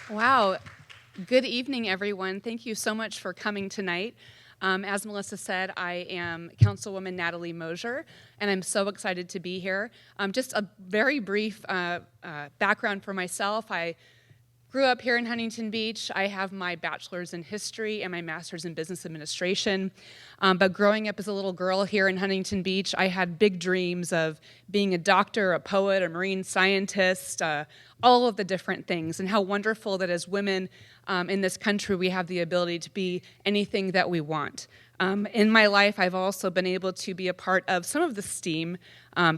Wow. Good evening, everyone. Thank you so much for coming tonight. As Melissa said, I am Councilwoman Natalie Moser, and I'm so excited to be here. Just a very brief background for myself. I grew up here in Huntington Beach. I have my bachelor's in history and my master's in business administration. But growing up as a little girl here in Huntington Beach, I had big dreams of being a doctor, a poet, a marine scientist, all of the different things, and how wonderful that as women in this country, we have the ability to be anything that we want. In my life, I've also been able to be a part of some of the STEAM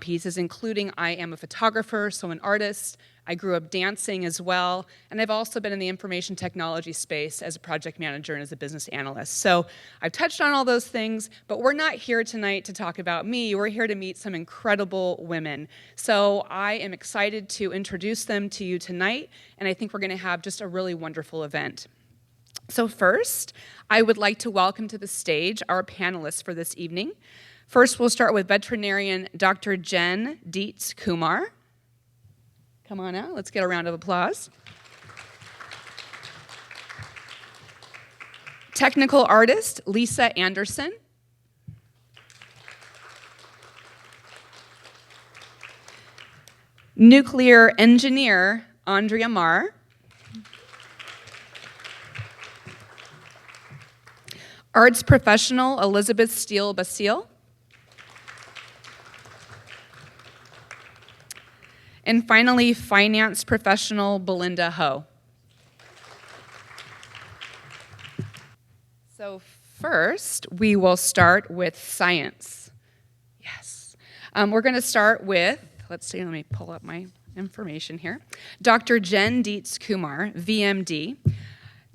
pieces, including I am a photographer, so an artist. I grew up dancing as well, and I've also been in the information technology space as a project manager and as a business analyst. So I've touched on all those things, but we're not here tonight to talk about me. We're here to meet some incredible women. So I am excited to introduce them to you tonight, and I think we're going to have just a really wonderful event. So first, I would like to welcome to the stage our panelists for this evening. First, we'll start with veterinarian Dr. Jen Dietz Kumar. Come on out, let's get a round of applause. Technical artist Lisa Anderson. Nuclear engineer Andrea Marr. Arts professional Elizabeth Steele Basile. And finally, finance professional Belinda Ho. So first, we will start with science. Yes. We're going to start with, let's see, let me pull up my information here. Dr. Jen Dietz Kumar, VMD.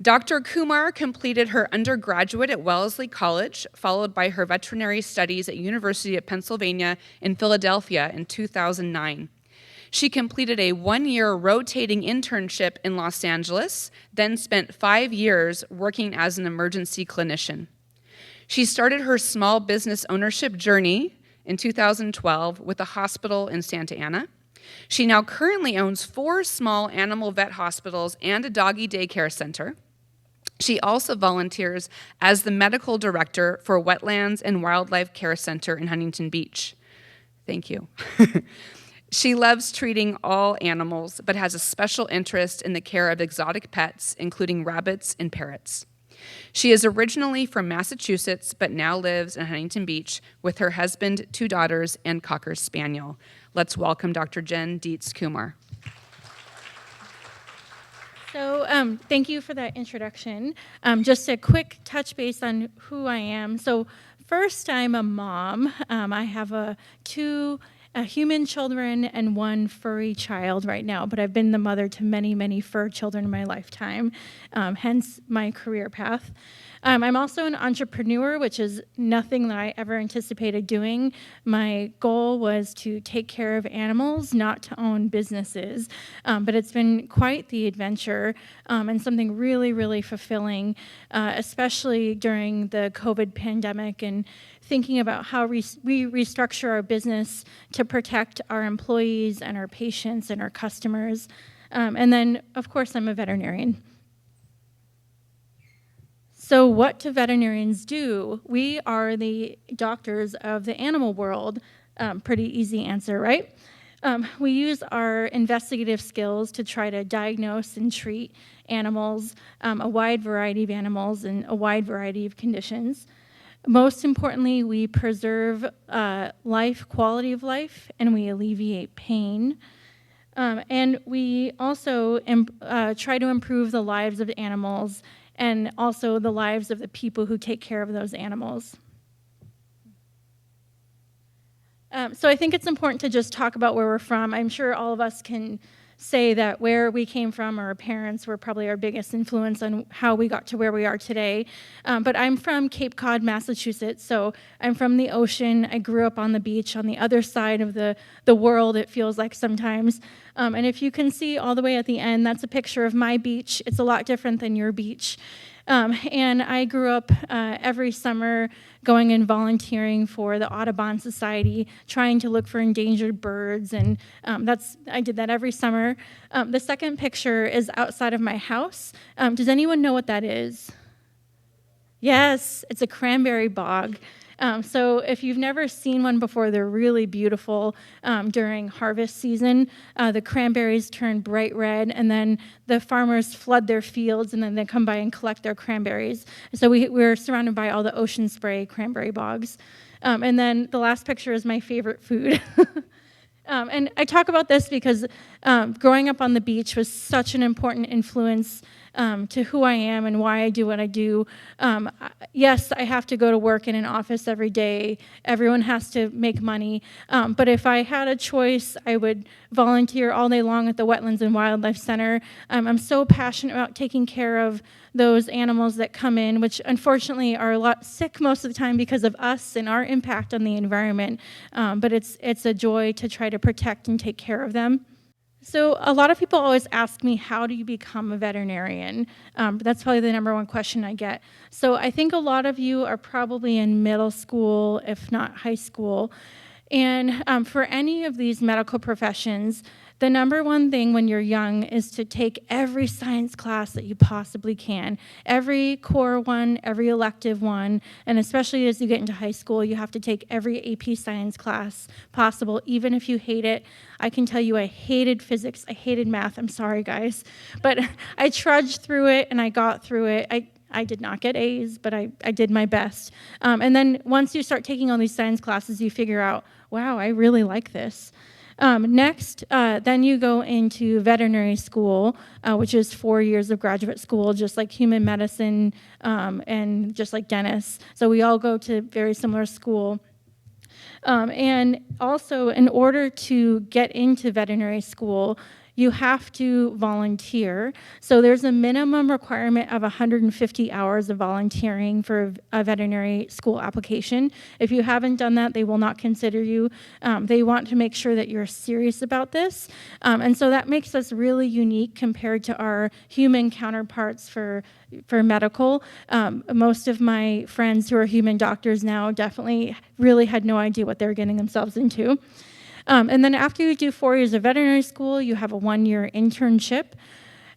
Dr. Kumar completed her undergraduate at Wellesley College, followed by her veterinary studies at University of Pennsylvania in Philadelphia in 2009. She completed a 1-year rotating internship in Los Angeles, then spent 5 years working as an emergency clinician. She started her small business ownership journey in 2012 with a hospital in Santa Ana. She now currently owns 4 small animal vet hospitals and a doggy daycare center. She also volunteers as the medical director for Wetlands and Wildlife Care Center in Huntington Beach. Thank you. She loves treating all animals, but has a special interest in the care of exotic pets, including rabbits and parrots. She is originally from Massachusetts, but now lives in Huntington Beach with her husband, 2 daughters, and Cocker Spaniel. Let's welcome Dr. Jen Dietz Kumar. So thank you for that introduction. Just a quick touch base on who I am. So first, I'm a mom. I have 2 human children and 1 furry child right now, but I've been the mother to many, many fur children in my lifetime, hence my career path. I'm also an entrepreneur, which is nothing that I ever anticipated doing. My goal was to take care of animals, not to own businesses, but it's been quite the adventure and something really, really fulfilling, especially during the COVID pandemic and thinking about how we restructure our business to protect our employees and our patients and our customers. And then, of course, I'm a veterinarian. So what do veterinarians do? We are the doctors of the animal world. Pretty easy answer, right? We use our investigative skills to try to diagnose and treat animals, a wide variety of animals and a wide variety of conditions. Most importantly, we preserve life, quality of life, and we alleviate pain. And we also try to improve the lives of animals and also the lives of the people who take care of those animals. So I think it's important to just talk about where we're from. I'm sure all of us can say that where we came from, our parents were probably our biggest influence on how we got to where we are today. But I'm from Cape Cod, Massachusetts, so I'm from the ocean. I grew up on the beach on the other side of the world, it feels like sometimes. And if you can see all the way at the end, that's a picture of my beach. It's a lot different than your beach. And I grew up every summer going and volunteering for the Audubon Society, trying to look for endangered birds, and I did that every summer. The second picture is outside of my house. Does anyone know what that is? Yes, it's a cranberry bog. So if you've never seen one before, they're really beautiful during harvest season. The cranberries turn bright red, and then the farmers flood their fields, and then they come by and collect their cranberries. So we're surrounded by all the ocean spray cranberry bogs. And then the last picture is my favorite food. And I talk about this because growing up on the beach was such an important influence to who I am and why I do what I do. Yes, I have to go to work in an office every day. Everyone has to make money. But if I had a choice, I would volunteer all day long at the Wetlands and Wildlife Center. I'm so passionate about taking care of those animals that come in, which unfortunately are a lot sick most of the time because of us and our impact on the environment. But it's a joy to try to protect and take care of them. So a lot of people always ask me, how do you become a veterinarian? That's probably the number one question I get. So I think a lot of you are probably in middle school, if not high school. And for any of these medical professions, the number one thing when you're young is to take every science class that you possibly can, every core one, every elective one, and especially as you get into high school, you have to take every AP science class possible, even if you hate it. I can tell you I hated physics, I hated math, I'm sorry guys, but I trudged through it and I got through it. I did not get A's, but I did my best. And then once you start taking all these science classes, you figure out, wow, I really like this. Next, then you go into veterinary school, which is 4 years of graduate school, just like human medicine and just like dentists. So we all go to very similar school. And also, in order to get into veterinary school, you have to volunteer. So there's a minimum requirement of 150 hours of volunteering for a veterinary school application. If you haven't done that, they will not consider you. They want to make sure that you're serious about this. And so that makes us really unique compared to our human counterparts for medical. Most of my friends who are human doctors now definitely really had no idea what they were getting themselves into. And then after you do 4 years of veterinary school, you have a 1-year internship.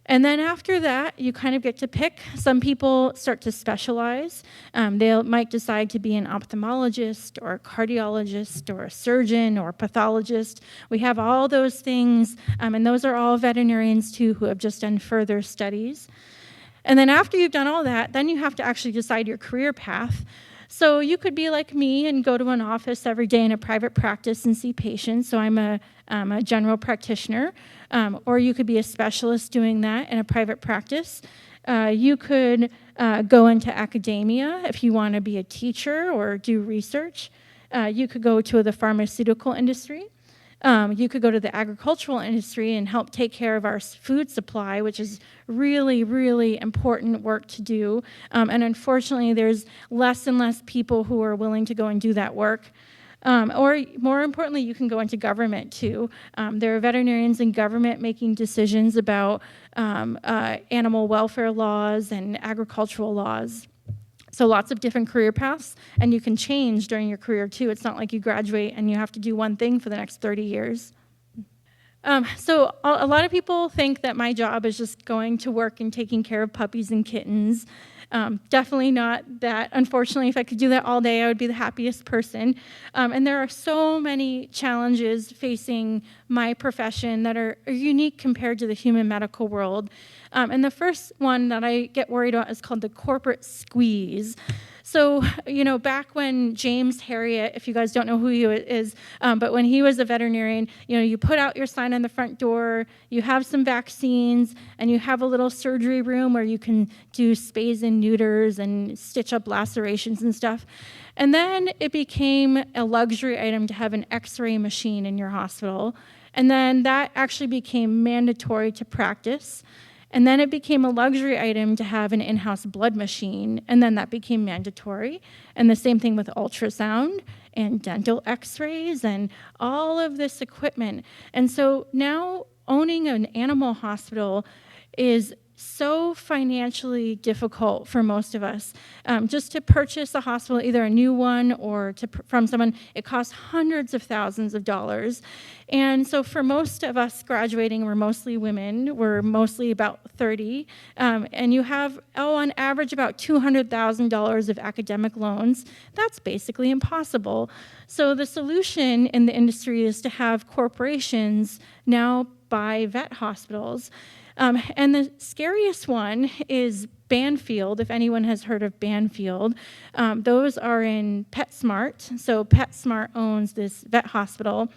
And then after that, you kind of get to pick. Some people start to specialize. They might decide to be an ophthalmologist or a cardiologist or a surgeon or a pathologist. We have all those things, and those are all veterinarians too who have just done further studies. And then after you've done all that, then you have to actually decide your career path. So you could be like me and go to an office every day in a private practice and see patients. So I'm a general practitioner. Or you could be a specialist doing that in a private practice. You could go into academia if you want to be a teacher or do research. You could go to the pharmaceutical industry. You could go to the agricultural industry and help take care of our food supply, which is really, really important work to do. And unfortunately, there's less and less people who are willing to go and do that work. Or more importantly, you can go into government too. There are veterinarians in government making decisions about animal welfare laws and agricultural laws. So lots of different career paths, and you can change during your career too. It's not like you graduate and you have to do one thing for the next 30 years. So a lot of people think that my job is just going to work and taking care of puppies and kittens. Definitely not that. Unfortunately, if I could do that all day, I would be the happiest person. And there are so many challenges facing my profession that are unique compared to the human medical world. And the first one that I get worried about is called the corporate squeeze. So, back when James Herriot, if you guys don't know who he is, but when he was a veterinarian, you put out your sign on the front door, you have some vaccines, and you have a little surgery room where you can do spays and neuters and stitch up lacerations and stuff. And then it became a luxury item to have an X-ray machine in your hospital. And then that actually became mandatory to practice. And then it became a luxury item to have an in-house blood machine, and then that became mandatory. And the same thing with ultrasound and dental x-rays and all of this equipment. And so now owning an animal hospital is so financially difficult for most of us. Just to purchase a hospital, either a new one or from someone, it costs hundreds of thousands of dollars. And so for most of us graduating, we're mostly women, we're mostly about 30, and you have, on average, about $200,000 of academic loans. That's basically impossible. So the solution in the industry is to have corporations now buy vet hospitals. And the scariest one is Banfield, if anyone has heard of Banfield. Those are in PetSmart. So PetSmart owns this vet hospital.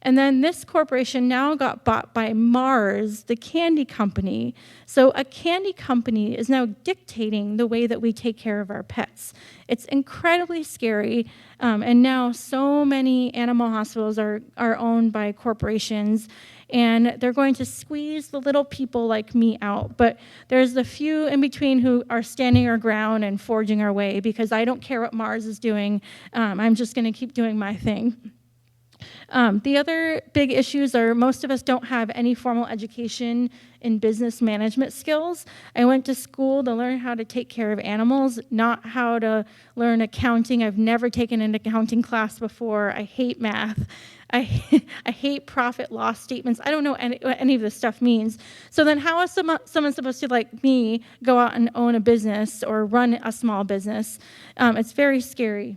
And then this corporation now got bought by Mars, the candy company. So a candy company is now dictating the way that we take care of our pets. It's incredibly scary. And now so many animal hospitals are owned by corporations. And they're going to squeeze the little people like me out. But there's the few in between who are standing our ground and forging our way, because I don't care what Mars is doing. I'm just going to keep doing my thing. The other big issues are most of us don't have any formal education in business management skills. I went to school to learn how to take care of animals, not how to learn accounting. I've never taken an accounting class before. I hate math. I hate profit loss statements. I don't know what any of this stuff means. So then how is someone supposed to, like me, go out and own a business or run a small business? It's very scary.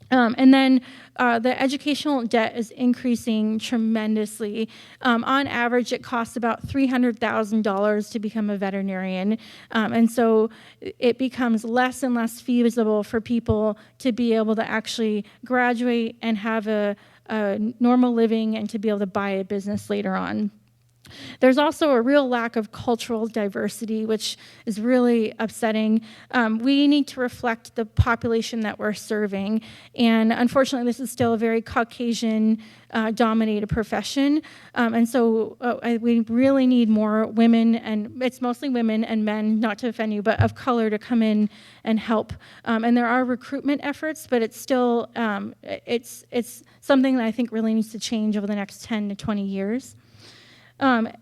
And then the educational debt is increasing tremendously. On average, it costs about $300,000 to become a veterinarian. And so it becomes less and less feasible for people to be able to actually graduate and have a normal living and to be able to buy a business later on. There's also a real lack of cultural diversity, which is really upsetting. We need to reflect the population that we're serving. And unfortunately, this is still a very Caucasian-dominated profession. And so we really need more women, and it's mostly women and men, not to offend you, but of color to come in and help. And there are recruitment efforts, but it's still, it's something that I think really needs to change over the next 10 to 20 years.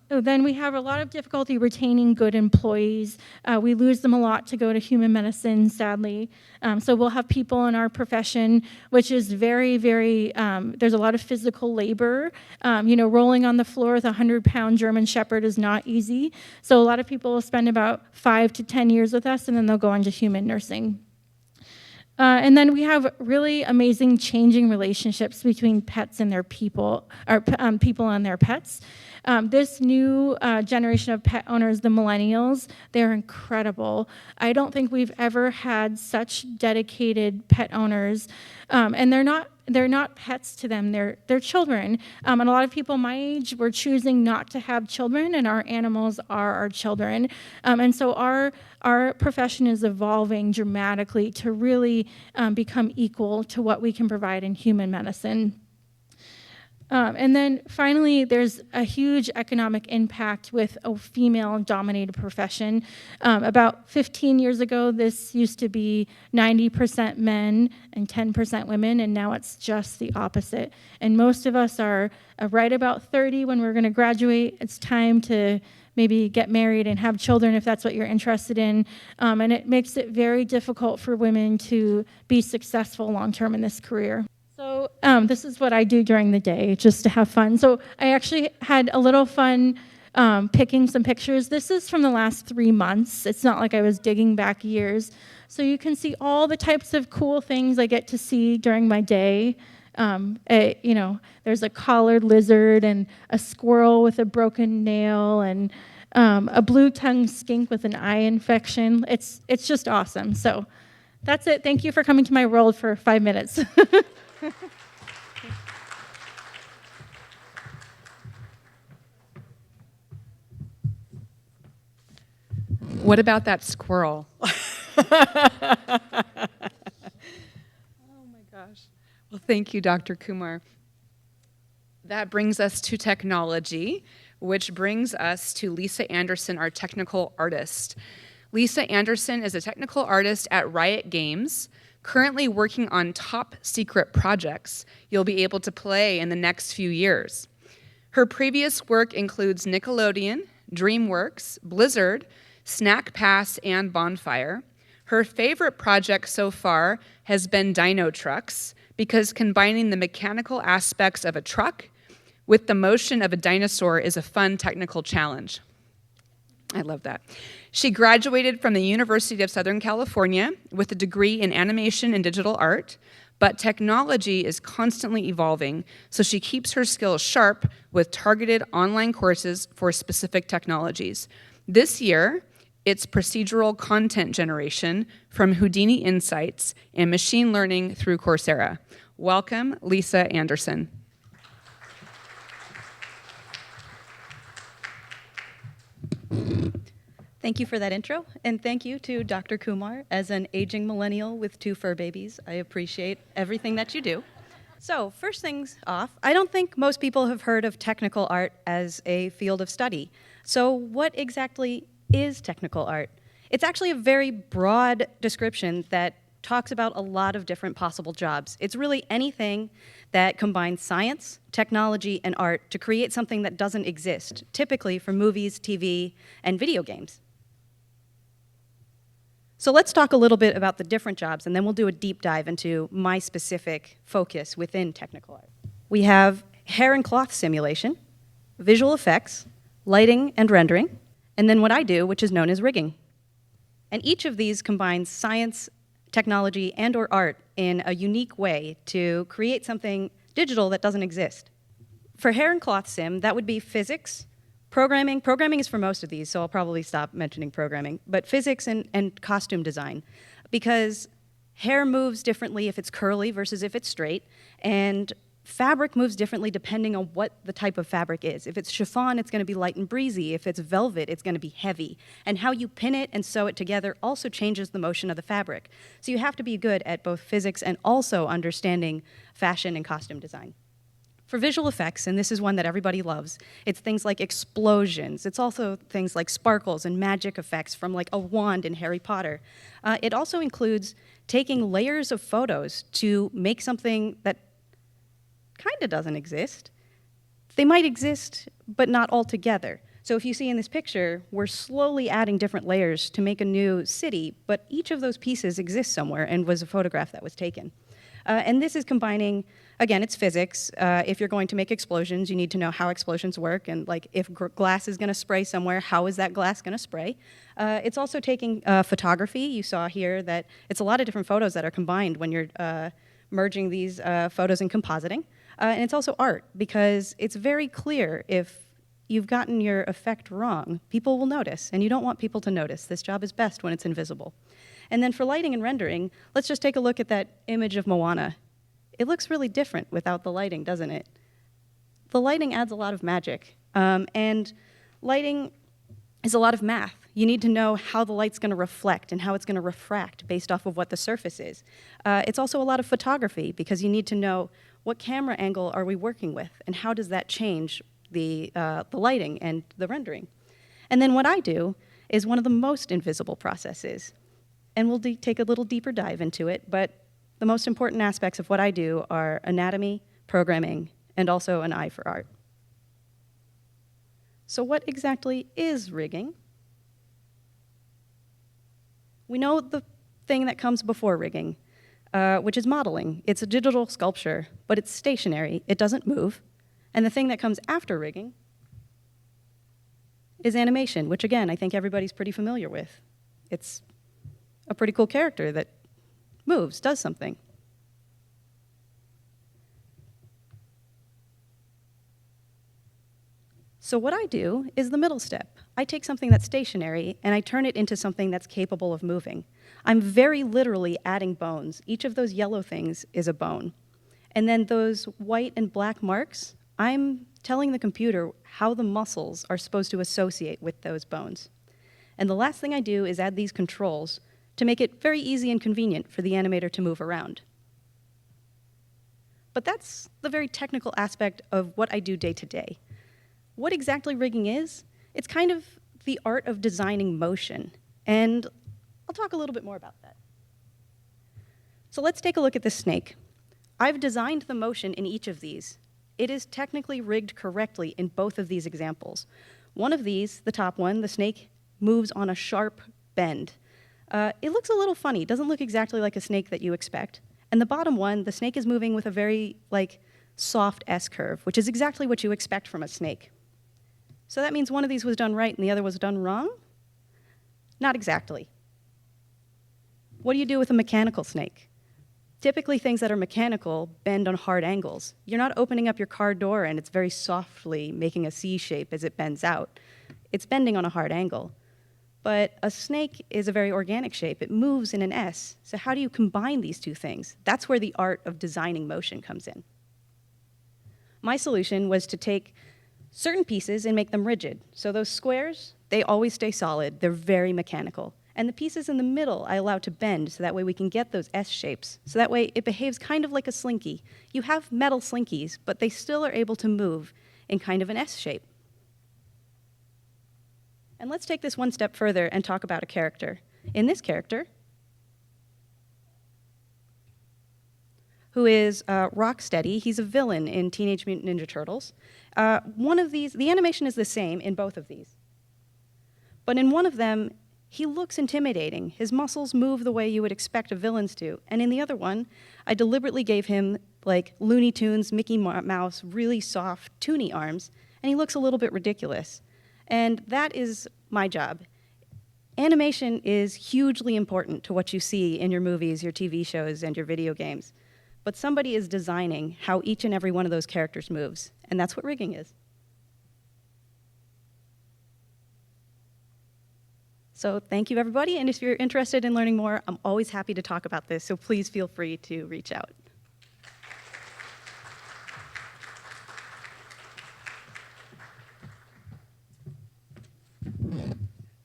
Then we have a lot of difficulty retaining good employees. We lose them a lot to go to human medicine, sadly. So we'll have people in our profession, which is very, very, there's a lot of physical labor. Rolling on the floor with a 100-pound German Shepherd is not easy. So a lot of people will spend about 5 to 10 years with us, and then they'll go into human nursing. And then we have really amazing changing relationships between pets and their people, or people and their pets. This new generation of pet owners, the millennials, they're incredible. I don't think we've ever had such dedicated pet owners, and they're not pets to them, they're children. And a lot of people my age were choosing not to have children, and our animals are our children. And so our profession is evolving dramatically to really become equal to what we can provide in human medicine. And then finally, there's a huge economic impact with a female-dominated profession. About 15 years ago, this used to be 90% men and 10% women, and now it's just the opposite. And most of us are right about 30 when we're going to graduate. It's time to maybe get married and have children if that's what you're interested in. And it makes it very difficult for women to be successful long-term in this career. So this is what I do during the day, just to have fun. So I actually had a little fun picking some pictures. This is from the last 3 months. It's not like I was digging back years. So you can see all the types of cool things I get to see during my day. There's a collared lizard and a squirrel with a broken nail and a blue-tongued skink with an eye infection. It's just awesome. So that's it. Thank you for coming to my world for 5 minutes. What about that squirrel? Oh my gosh. Well, thank you, Dr. Kumar. That brings us to technology, which brings us to Lisa Anderson, our technical artist. Lisa Anderson is a technical artist at Riot Games, currently working on top secret projects you'll be able to play in the next few years. Her previous work includes Nickelodeon, DreamWorks, Blizzard, Snack Pass, and Bonfire. Her favorite project so far has been Dino Trucks, because combining the mechanical aspects of a truck with the motion of a dinosaur is a fun technical challenge. I love that. She graduated from the University of Southern California with a degree in animation and digital art, but technology is constantly evolving, so she keeps her skills sharp with targeted online courses for specific technologies. This year, it's procedural content generation from Houdini Insights and machine learning through Coursera. Welcome, Lisa Anderson. Thank you for that intro, and thank you to Dr. Kumar. As an aging millennial with 2 fur babies, I appreciate everything that you do. So, first things off, I don't think most people have heard of technical art as a field of study. So, what exactly is technical art? It's actually a very broad description that talks about a lot of different possible jobs. It's really anything that combines science, technology, and art to create something that doesn't exist, typically for movies, TV, and video games. So let's talk a little bit about the different jobs, and then we'll do a deep dive into my specific focus within technical art. We have hair and cloth simulation, visual effects, lighting and rendering, and then what I do, which is known as rigging. And each of these combines science, technology, and/or art in a unique way to create something digital that doesn't exist. For hair and cloth sim, that would be physics, programming. Programming is for most of these, so I'll probably stop mentioning programming, but physics and costume design, because hair moves differently if it's curly versus if it's straight, and fabric moves differently depending on what the type of fabric is. If it's chiffon, it's going to be light and breezy. If it's velvet, it's going to be heavy. And how you pin it and sew it together also changes the motion of the fabric. So you have to be good at both physics and also understanding fashion and costume design. For visual effects, and this is one that everybody loves, it's things like explosions. It's also things like sparkles and magic effects from like a wand in Harry Potter. It also includes taking layers of photos to make something that kind of doesn't exist. They might exist, but not all together. So if you see in this picture, we're slowly adding different layers to make a new city, but each of those pieces exists somewhere and was a photograph that was taken. And this is combining, again, it's physics. If you're going to make explosions, you need to know how explosions work, and like if glass is going to spray somewhere, how is that glass going to spray? It's also taking photography. You saw here that it's a lot of different photos that are combined when you're merging these photos and compositing. And it's also art, because it's very clear if you've gotten your effect wrong, people will notice, and you don't want people to notice. This job is best when it's invisible. And then for lighting and rendering, let's just take a look at that image of Moana. It looks really different without the lighting, doesn't it? The lighting adds a lot of magic, and lighting is a lot of math. You need to know how the light's going to reflect and how it's going to refract based off of what the surface is. It's also a lot of photography, because you need to know what camera angle are we working with, and how does that change the lighting and the rendering. And then what I do is one of the most invisible processes, and we'll take a little deeper dive into it, but the most important aspects of what I do are anatomy, programming, and also an eye for art. So what exactly is rigging? We know the thing that comes before rigging, which is modeling. It's a digital sculpture, but it's stationary. It doesn't move. And the thing that comes after rigging is animation, which, again, I think everybody's pretty familiar with. It's a pretty cool character that moves, does something. So what I do is the middle step. I take something that's stationary and I turn it into something that's capable of moving. I'm very literally adding bones. Each of those yellow things is a bone. And then those white and black marks, I'm telling the computer how the muscles are supposed to associate with those bones. And the last thing I do is add these controls to make it very easy and convenient for the animator to move around. But that's the very technical aspect of what I do day to day. What exactly rigging is, it's kind of the art of designing motion. And I'll talk a little bit more about that. So let's take a look at this snake. I've designed the motion in each of these it is technically rigged correctly in both of these examples. One of these, the top one, the snake moves on a sharp bend. It looks a little funny. It doesn't look exactly like a snake that you expect. And the bottom one, the snake is moving with a very soft S-curve, which is exactly what you expect from a snake. So that means one of these was done right and the other was done wrong? Not exactly. What do you do with a mechanical snake? Typically, things that are mechanical bend on hard angles. You're not opening up your car door and it's very softly making a C shape as it bends out. It's bending on a hard angle. But a snake is a very organic shape. It moves in an S. So how do you combine these two things? That's where the art of designing motion comes in. My solution was to take certain pieces and make them rigid. So those squares, they always stay solid. They're very mechanical. And the pieces in the middle I allow to bend so that way we can get those S shapes. So that way it behaves kind of like a slinky. You have metal slinkies, but they still are able to move in kind of an S shape. And let's take this one step further and talk about a character. In this character, who is Rocksteady, he's a villain in Teenage Mutant Ninja Turtles. One of these, the animation is the same in both of these. But in one of them, he looks intimidating. His muscles move the way you would expect a villain's to. And in the other one, I deliberately gave him Looney Tunes, Mickey Mouse, really soft, toony arms, and he looks a little bit ridiculous. And that is my job. Animation is hugely important to what you see in your movies, your TV shows, and your video games. But somebody is designing how each and every one of those characters moves, and that's what rigging is. So thank you, everybody, and if you're interested in learning more, I'm always happy to talk about this, so please feel free to reach out.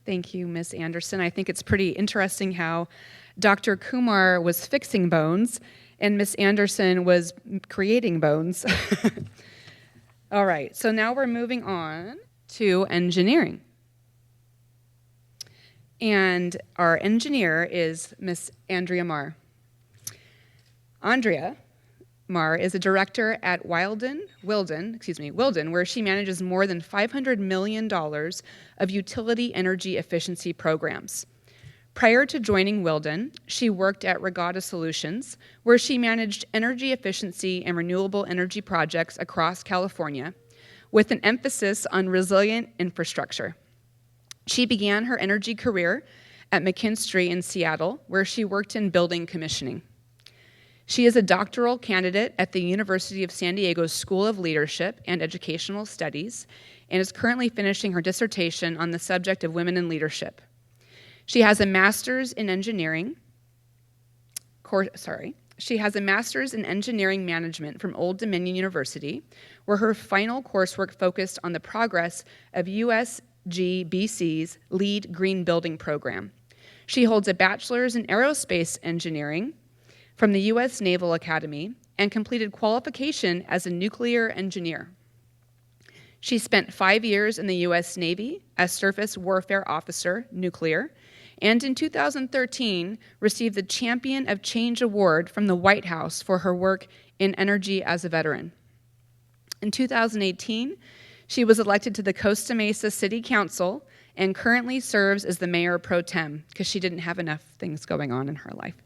Thank you, Ms. Anderson. I think it's pretty interesting how Dr. Kumar was fixing bones and Ms. Anderson was creating bones. All right, so now we're moving on to engineering. And our engineer is Miss Andrea Marr. Andrea Marr is a director at Wilden, where she manages more than $500 million of utility energy efficiency programs. Prior to joining Wilden, she worked at Regatta Solutions, where she managed energy efficiency and renewable energy projects across California, with an emphasis on resilient infrastructure. She began her energy career at McKinstry in Seattle, where she worked in building commissioning. She is a doctoral candidate at the University of San Diego's School of Leadership and Educational Studies, and is currently finishing her dissertation on the subject of women in leadership. She has a master's in engineering management from Old Dominion University, where her final coursework focused on the progress of USGBC's LEED Green Building Program. She holds a bachelor's in aerospace engineering from the U.S. Naval Academy and completed qualification as a nuclear engineer. She spent 5 years in the U.S. Navy as Surface Warfare Officer, Nuclear, and in 2013 received the Champion of Change Award from the White House for her work in energy as a veteran. In 2018, she was elected to the Costa Mesa City Council and currently serves as the mayor pro tem because she didn't have enough things going on in her life.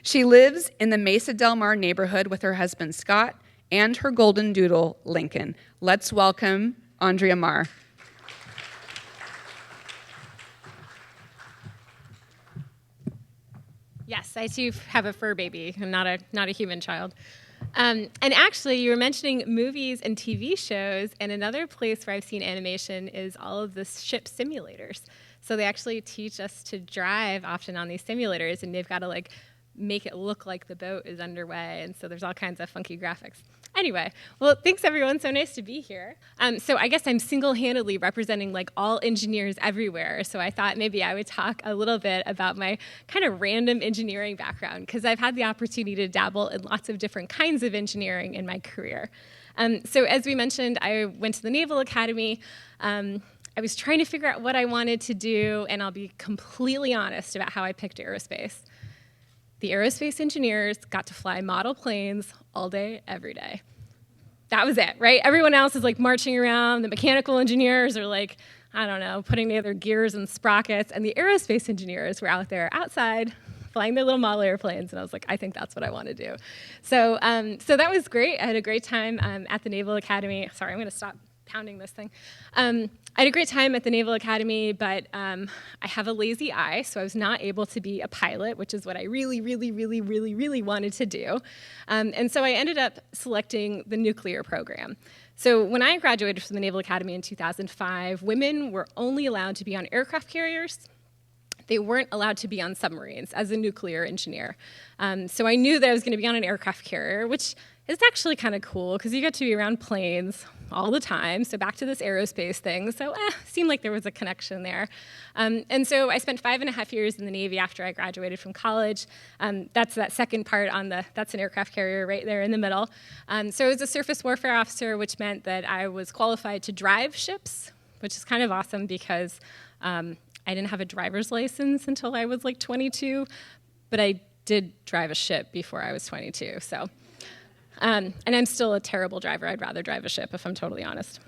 She lives in the Mesa Del Mar neighborhood with her husband, Scott, and her golden doodle, Lincoln. Let's welcome Andrea Marr. Yes, I too have a fur baby. I'm not a human child. And actually, you were mentioning movies and TV shows, and another place where I've seen animation is all of the ship simulators. So they actually teach us to drive often on these simulators, and they've got to make it look like the boat is underway, and so there's all kinds of funky graphics. Anyway, well, thanks everyone. So nice to be here. So I guess I'm single-handedly representing all engineers everywhere. So I thought maybe I would talk a little bit about my kind of random engineering background, because I've had the opportunity to dabble in lots of different kinds of engineering in my career. So as we mentioned, I went to the Naval Academy. I was trying to figure out what I wanted to do, and I'll be completely honest about how I picked aerospace. The aerospace engineers got to fly model planes all day, every day. that was it, right? Everyone else is like marching around. The mechanical engineers are like, I don't know, putting together gears and sprockets. And the aerospace engineers were out there outside flying their little model airplanes. And I was like, I think that's what I want to do. So that was great. I had a great time at the Naval Academy. Sorry, I'm going to stop pounding this thing. I had a great time at the Naval Academy, but I have a lazy eye, so I was not able to be a pilot, which is what I really, really, really, really, really wanted to do. And so I ended up selecting the nuclear program. So when I graduated from the Naval Academy in 2005, women were only allowed to be on aircraft carriers. They weren't allowed to be on submarines as a nuclear engineer. So I knew that I was going to be on an aircraft carrier, which is actually kind of cool because you get to be around planes all the time. So back to this aerospace thing. So seemed like there was a connection there. And so I spent 5.5 years in the Navy after I graduated from college. That's that second part that's an aircraft carrier right there in the middle. So I was a surface warfare officer, which meant that I was qualified to drive ships, which is kind of awesome because I didn't have a driver's license until I was like 22, but I did drive a ship before I was 22. So. And I'm still a terrible driver. I'd rather drive a ship, if I'm totally honest.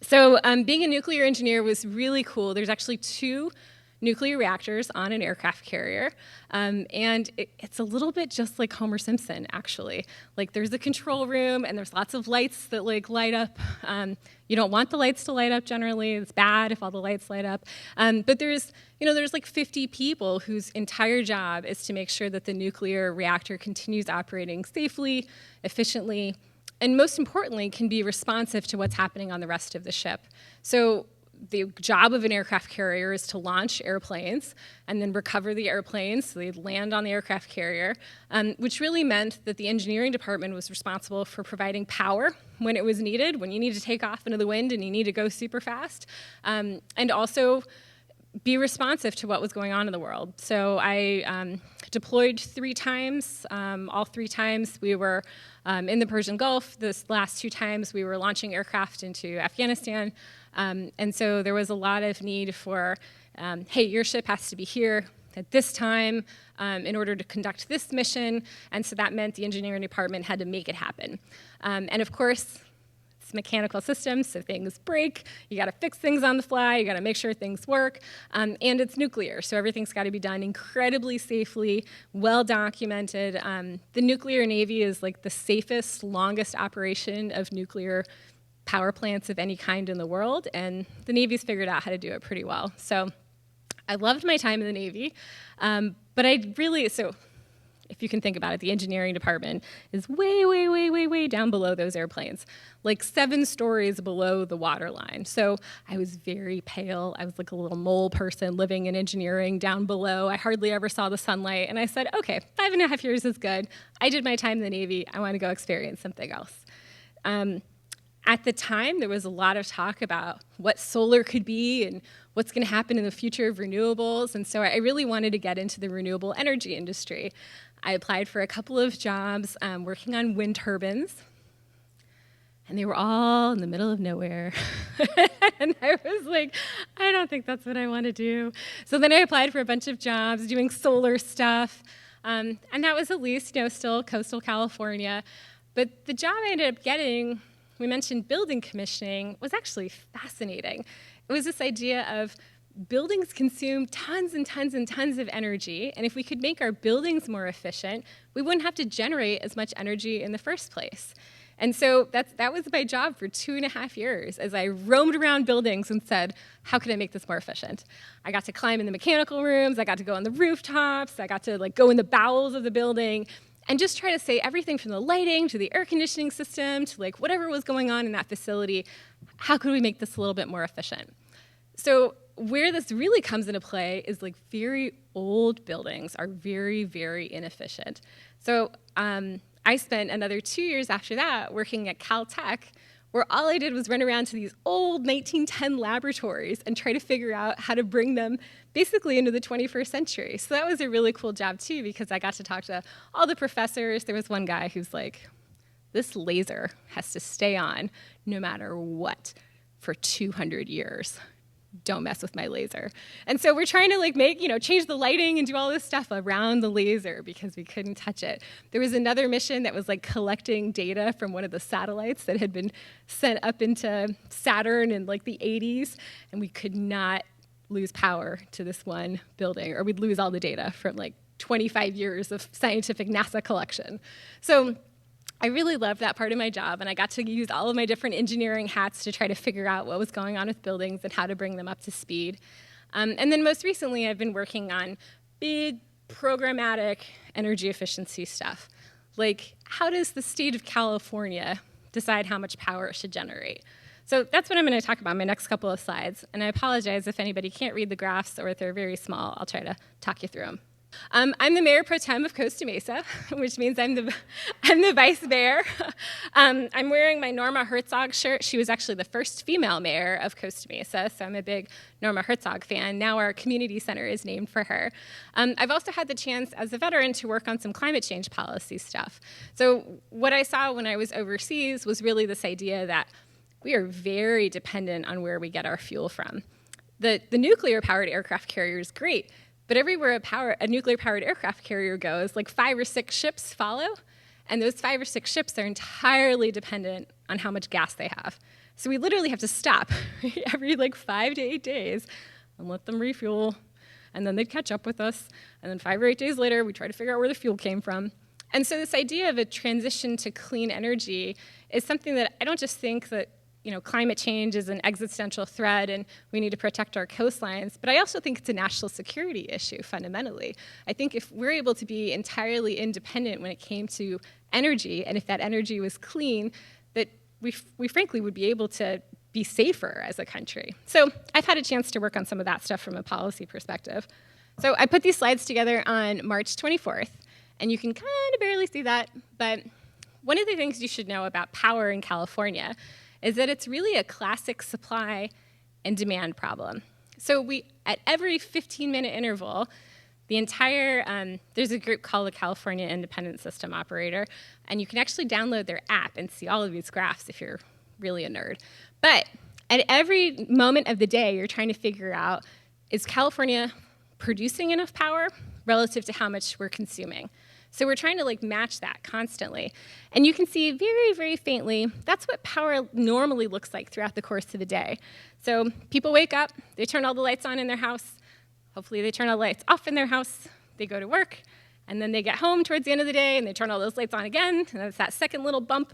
So being a nuclear engineer was really cool. There's actually 2 nuclear reactors on an aircraft carrier. And it's a little bit just like Homer Simpson, actually. Like there's a control room, and there's lots of lights that like light up. You don't want the lights to light up generally. It's bad if all the lights light up. But there's like 50 people whose entire job is to make sure that the nuclear reactor continues operating safely, efficiently, and most importantly, can be responsive to what's happening on the rest of the ship. So the job of an aircraft carrier is to launch airplanes and then recover the airplanes so they'd land on the aircraft carrier, which really meant that the engineering department was responsible for providing power when it was needed, when you need to take off into the wind and you need to go super fast, and also be responsive to what was going on in the world. So I deployed 3 times. All 3 times we were in the Persian Gulf. The last 2 times we were launching aircraft into Afghanistan. And so there was a lot of need for, hey, your ship has to be here at this time in order to conduct this mission. And so that meant the engineering department had to make it happen. And of course, it's mechanical systems, so things break. You got to fix things on the fly. You got to make sure things work. And it's nuclear, so everything's got to be done incredibly safely, well documented. The nuclear Navy is like the safest, longest operation of nuclear power plants of any kind in the world, and the Navy's figured out how to do it pretty well. So I loved my time in the Navy, but if you can think about it, the engineering department is way, way, way, way, way down below those airplanes, like 7 stories below the waterline. So I was very pale. I was like a little mole person living in engineering down below. I hardly ever saw the sunlight. And I said, okay, 5.5 years is good. I did my time in the Navy. I want to go experience something else. At the time, there was a lot of talk about what solar could be and what's going to happen in the future of renewables. And so I really wanted to get into the renewable energy industry. I applied for a couple of jobs working on wind turbines, and they were all in the middle of nowhere. And I was like, I don't think that's what I want to do. So then I applied for a bunch of jobs doing solar stuff, and that was at least, still coastal California. But the job I ended up getting, we mentioned building commissioning, was actually fascinating. It was this idea of buildings consume tons and tons and tons of energy, and if we could make our buildings more efficient, we wouldn't have to generate as much energy in the first place. And so that was my job for 2.5 years as I roamed around buildings and said, how can I make this more efficient? I got to climb in the mechanical rooms, I got to go on the rooftops, I got to go in the bowels of the building, and just try to say everything from the lighting to the air conditioning system to whatever was going on in that facility, how could we make this a little bit more efficient? So where this really comes into play is very old buildings are very, very inefficient. So I spent another 2 years after that working at Caltech, where all I did was run around to these old 1910 laboratories and try to figure out how to bring them basically into the 21st century. So that was a really cool job too, because I got to talk to all the professors. There was one guy who's like, this laser has to stay on no matter what for 200 years. don't mess with my laser. And so we're trying to like change the lighting and do all this stuff around the laser because we couldn't touch it. There was another mission that was like collecting data from one of the satellites that had been sent up into Saturn in like the 80s, and we could not lose power to this one building, or we'd lose all the data from like 25 years of scientific NASA collection. So I really loved that part of my job, and I got to use all of my different engineering hats to try to figure out what was going on with buildings and how to bring them up to speed. And then most recently, I've been working on big programmatic energy efficiency stuff. Like, how does the state of California decide how much power it should generate? So that's what I'm going to talk about in my next couple of slides. And I apologize if anybody can't read the graphs or if they're very small. I'll try to talk you through them. I'm the mayor pro tem of Costa Mesa, which means I'm the vice mayor. I'm wearing my Norma Herzog shirt. She was actually the first female mayor of Costa Mesa, so I'm a big Norma Herzog fan. Now our community center is named for her. I've also had the chance as a veteran to work on some climate change policy stuff. So what I saw when I was overseas was really this idea that we are very dependent on where we get our fuel from. The nuclear-powered aircraft carrier is great, but everywhere a nuclear-powered aircraft carrier goes, like 5 or 6 ships follow, and those 5 or 6 ships are entirely dependent on how much gas they have. So we literally have to stop every like 5 to 8 days and let them refuel, and then they'd catch up with us, and then 5 or 8 days later, we try to figure out where the fuel came from. And so this idea of a transition to clean energy is something that I don't just think that climate change is an existential threat and we need to protect our coastlines, but I also think it's a national security issue fundamentally. I think if we're able to be entirely independent when it came to energy, and if that energy was clean, that we frankly would be able to be safer as a country. So I've had a chance to work on some of that stuff from a policy perspective. So I put these slides together on March 24th, and you can kind of barely see that, but one of the things you should know about power in California is that it's really a classic supply and demand problem. So at every 15-minute interval, there's a group called the California Independent System Operator, and you can actually download their app and see all of these graphs if you're really a nerd. But at every moment of the day, you're trying to figure out, is California producing enough power relative to how much we're consuming? So we're trying to match that constantly. And you can see very, very faintly, that's what power normally looks like throughout the course of the day. So people wake up, they turn all the lights on in their house. Hopefully they turn all the lights off in their house. They go to work, and then they get home towards the end of the day, and they turn all those lights on again, and that's that second little bump.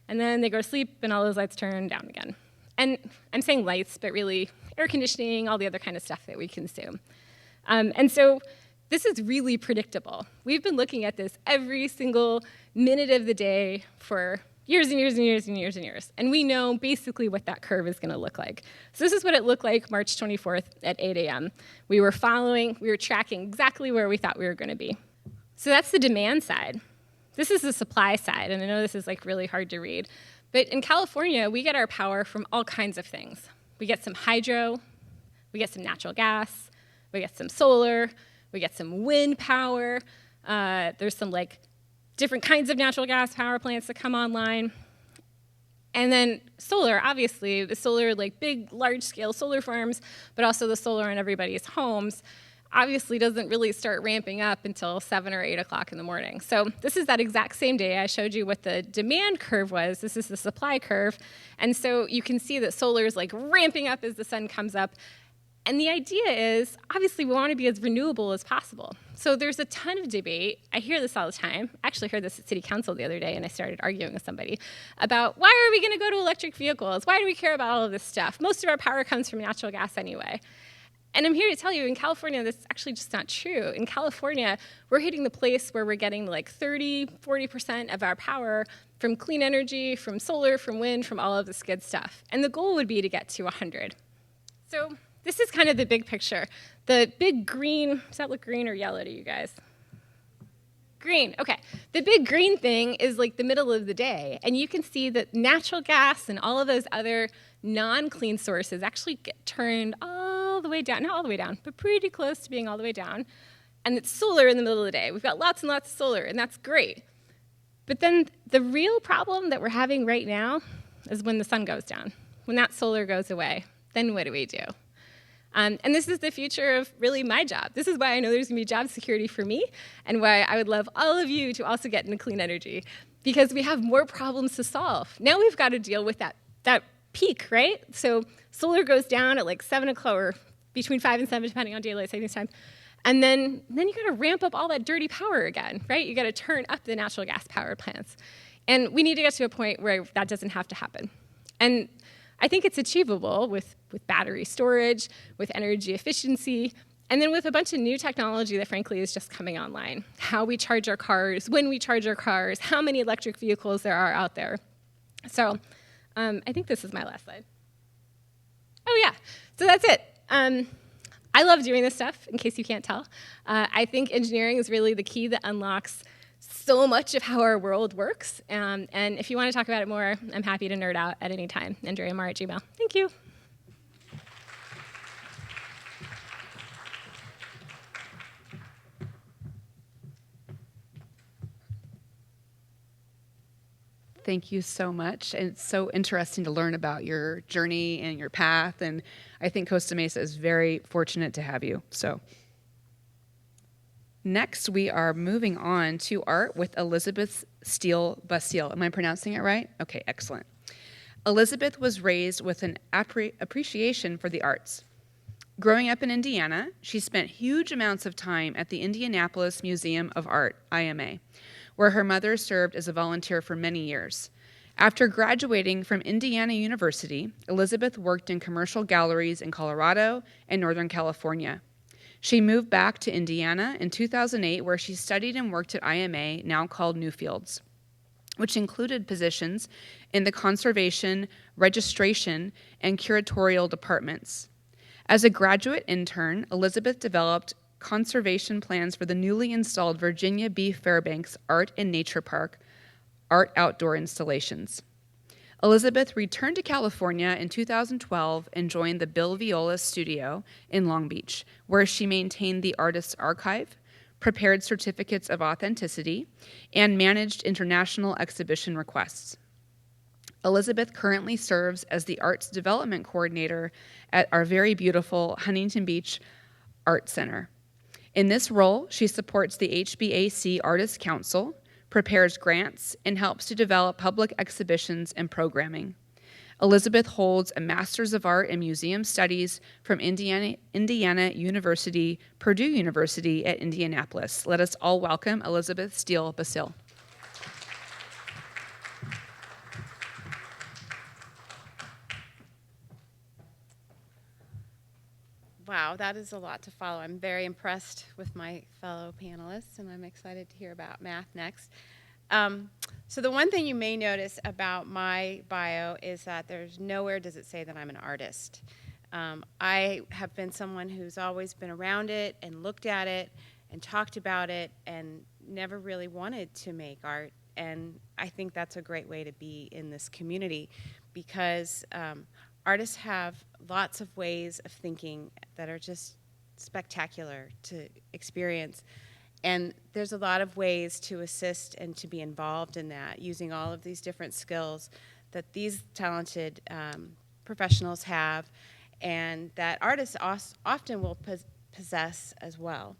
And then they go to sleep, and all those lights turn down again. And I'm saying lights, but really air conditioning, all the other kind of stuff that we consume. And so this is really predictable. We've been looking at this every single minute of the day for years and years and years and years and years. And we know basically what that curve is going to look like. So this is what it looked like March 24th at 8 a.m. We were tracking exactly where we thought we were going to be. So that's the demand side. This is the supply side, and I know this is really hard to read. But in California, we get our power from all kinds of things. We get some hydro, we get some natural gas, we get some solar, we get some wind power. There's some different kinds of natural gas power plants that come online. And then solar, obviously, the solar, big, large-scale solar farms, but also the solar in everybody's homes, obviously doesn't really start ramping up until 7 or 8 o'clock in the morning. So this is that exact same day I showed you what the demand curve was. This is the supply curve. And so you can see that solar is ramping up as the sun comes up. And the idea is, obviously, we want to be as renewable as possible. So there's a ton of debate. I hear this all the time. I actually heard this at City Council the other day, and I started arguing with somebody about why are we going to go to electric vehicles? Why do we care about all of this stuff? Most of our power comes from natural gas anyway. And I'm here to tell you, in California, that's actually just not true. In California, we're hitting the place where we're getting 30, 40% of our power from clean energy, from solar, from wind, from all of this good stuff. And the goal would be to get to 100. So this is kind of the big picture. The big green, does that look green or yellow to you guys? Green, okay. The big green thing is the middle of the day. And you can see that natural gas and all of those other non-clean sources actually get turned all the way down. Not all the way down, but pretty close to being all the way down. And it's solar in the middle of the day. We've got lots and lots of solar, and that's great. But then the real problem that we're having right now is when the sun goes down. When that solar goes away, then what do we do? And this is the future of really my job. This is why I know there's going to be job security for me, and why I would love all of you to also get into clean energy, because we have more problems to solve. Now we've got to deal with that peak, right? So solar goes down at like 7 o'clock, or between 5 and 7, depending on daylight savings time. And then you got to ramp up all that dirty power again, right? You got to turn up the natural gas power plants. And we need to get to a point where that doesn't have to happen. And I think it's achievable with battery storage, with energy efficiency, and then with a bunch of new technology that frankly is just coming online. How we charge our cars, when we charge our cars, how many electric vehicles there are out there. So I think this is my last slide. Oh yeah, so that's it. I love doing this stuff, in case you can't tell. I think engineering is really the key that unlocks so much of how our world works. And if you want to talk about it more, I'm happy to nerd out at any time. AndreaMar@gmail. Thank you. Thank you so much. And it's so interesting to learn about your journey and your path. And I think Costa Mesa is very fortunate to have you. So next, we are moving on to art with Elizabeth Steele Basile. Am I pronouncing it right? Okay, excellent. Elizabeth was raised with an appreciation for the arts. Growing up in Indiana, she spent huge amounts of time at the Indianapolis Museum of Art, IMA, where her mother served as a volunteer for many years. After graduating from Indiana University, Elizabeth worked in commercial galleries in Colorado and Northern California. She moved back to Indiana in 2008, where she studied and worked at IMA, now called Newfields, which included positions in the conservation, registration, and curatorial departments. As a graduate intern, Elizabeth developed conservation plans for the newly installed Virginia B. Fairbanks Art and Nature Park art outdoor installations. Elizabeth returned to California in 2012 and joined the Bill Viola studio in Long Beach, where she maintained the artist's archive, prepared certificates of authenticity, and managed international exhibition requests. Elizabeth currently serves as the Arts Development Coordinator at our very beautiful Huntington Beach Art Center. In this role, she supports the HBAC Artists Council, prepares grants, and helps to develop public exhibitions and programming. Elizabeth holds a Master's of Art in Museum Studies from Indiana University, Purdue University at Indianapolis. Let us all welcome Elizabeth Steele Basile. Wow, that is a lot to follow. I'm very impressed with my fellow panelists, and I'm excited to hear about math next. So the one thing you may notice about my bio is that there's nowhere does it say that I'm an artist. I have been someone who's always been around it and looked at it and talked about it and never really wanted to make art. And I think that's a great way to be in this community, because artists have lots of ways of thinking that are just spectacular to experience. And there's a lot of ways to assist and to be involved in that, using all of these different skills that these talented professionals have, and that artists often will possess as well.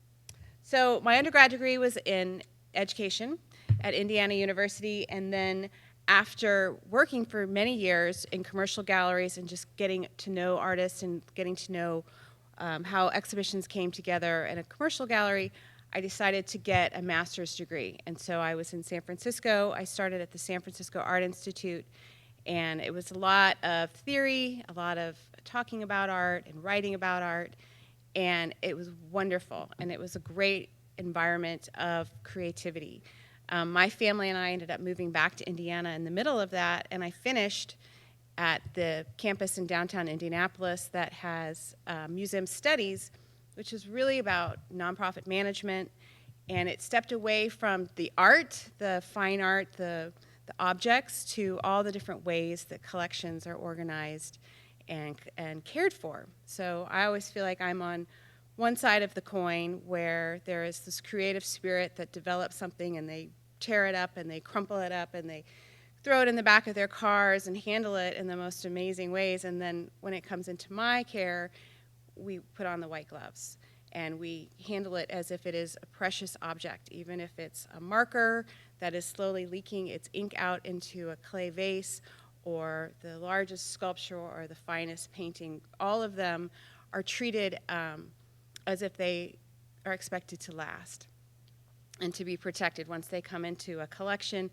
So my undergrad degree was in education at Indiana University, and then after working for many years in commercial galleries and just getting to know artists and getting to know how exhibitions came together in a commercial gallery, I decided to get a master's degree. And so I was in San Francisco. I started at the San Francisco Art Institute, and it was a lot of theory, a lot of talking about art and writing about art, and it was wonderful, and it was a great environment of creativity. My family and I ended up moving back to Indiana in the middle of that, and I finished at the campus in downtown Indianapolis that has museum studies, which is really about nonprofit management, and it stepped away from the art, the fine art, the objects, to all the different ways that collections are organized and cared for. So I always feel like I'm on one side of the coin, where there is this creative spirit that develops something and they tear it up and they crumple it up and they throw it in the back of their cars and handle it in the most amazing ways. And then when it comes into my care, we put on the white gloves and we handle it as if it is a precious object, even if it's a marker that is slowly leaking its ink out into a clay vase, or the largest sculpture or the finest painting. All of them are treated as if they are expected to last and to be protected once they come into a collection,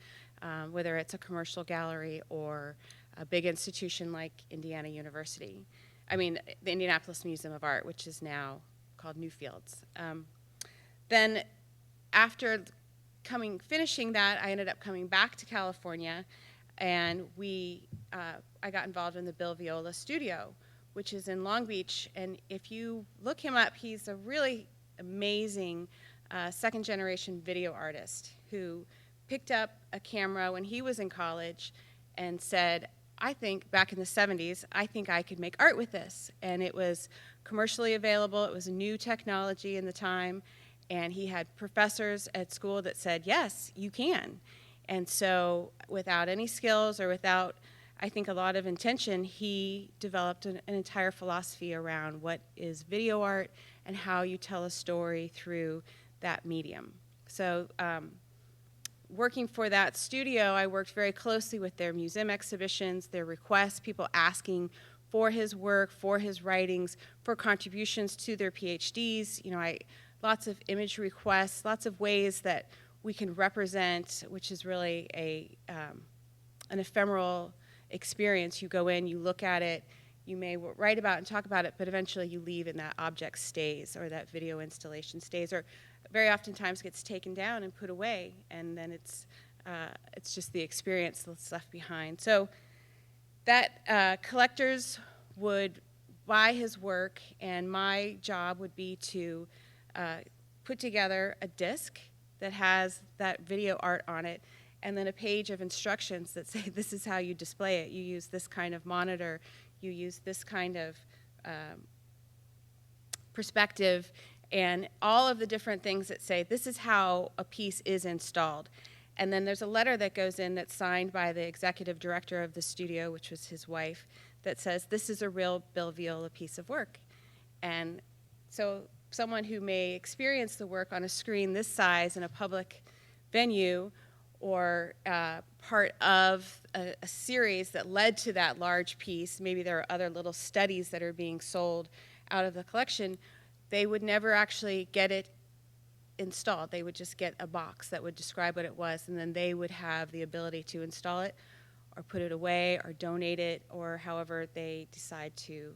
whether it's a commercial gallery or a big institution like Indiana University. The Indianapolis Museum of Art, which is now called Newfields. Then after finishing that, I ended up coming back to California, and I got involved in the Viola studio, which is in Long Beach. And if you look him up, he's a really amazing second-generation video artist who picked up a camera when he was in college and said, I think, back in the 70s, I think I could make art with this. And it was commercially available. It was a new technology in the time. And he had professors at school that said, yes, you can. And so without any skills or without, I think, a lot of intention, he developed an entire philosophy around what is video art and how you tell a story through that medium. So working for that studio, I worked very closely with their museum exhibitions, their requests, people asking for his work, for his writings, for contributions to their PhDs. Lots of image requests, lots of ways that we can represent, which is really an ephemeral experience. You go in, you look at it, you may write about and talk about it, but eventually you leave and that object stays, or that video installation stays, or very oftentimes gets taken down and put away, and then it's just the experience that's left behind. So that collectors would buy his work, and my job would be to put together a disc that has that video art on it, and then a page of instructions that say this is how you display it. You use this kind of monitor, you use this kind of perspective, and all of the different things that say this is how a piece is installed. And then there's a letter that goes in that's signed by the executive director of the studio, which was his wife, that says this is a real Bill Viola piece of work. And so someone who may experience the work on a screen this size in a public venue, or part of a series that led to that large piece, maybe there are other little studies that are being sold out of the collection, they would never actually get it installed. They would just get a box that would describe what it was, and then they would have the ability to install it or put it away or donate it, or however they decide to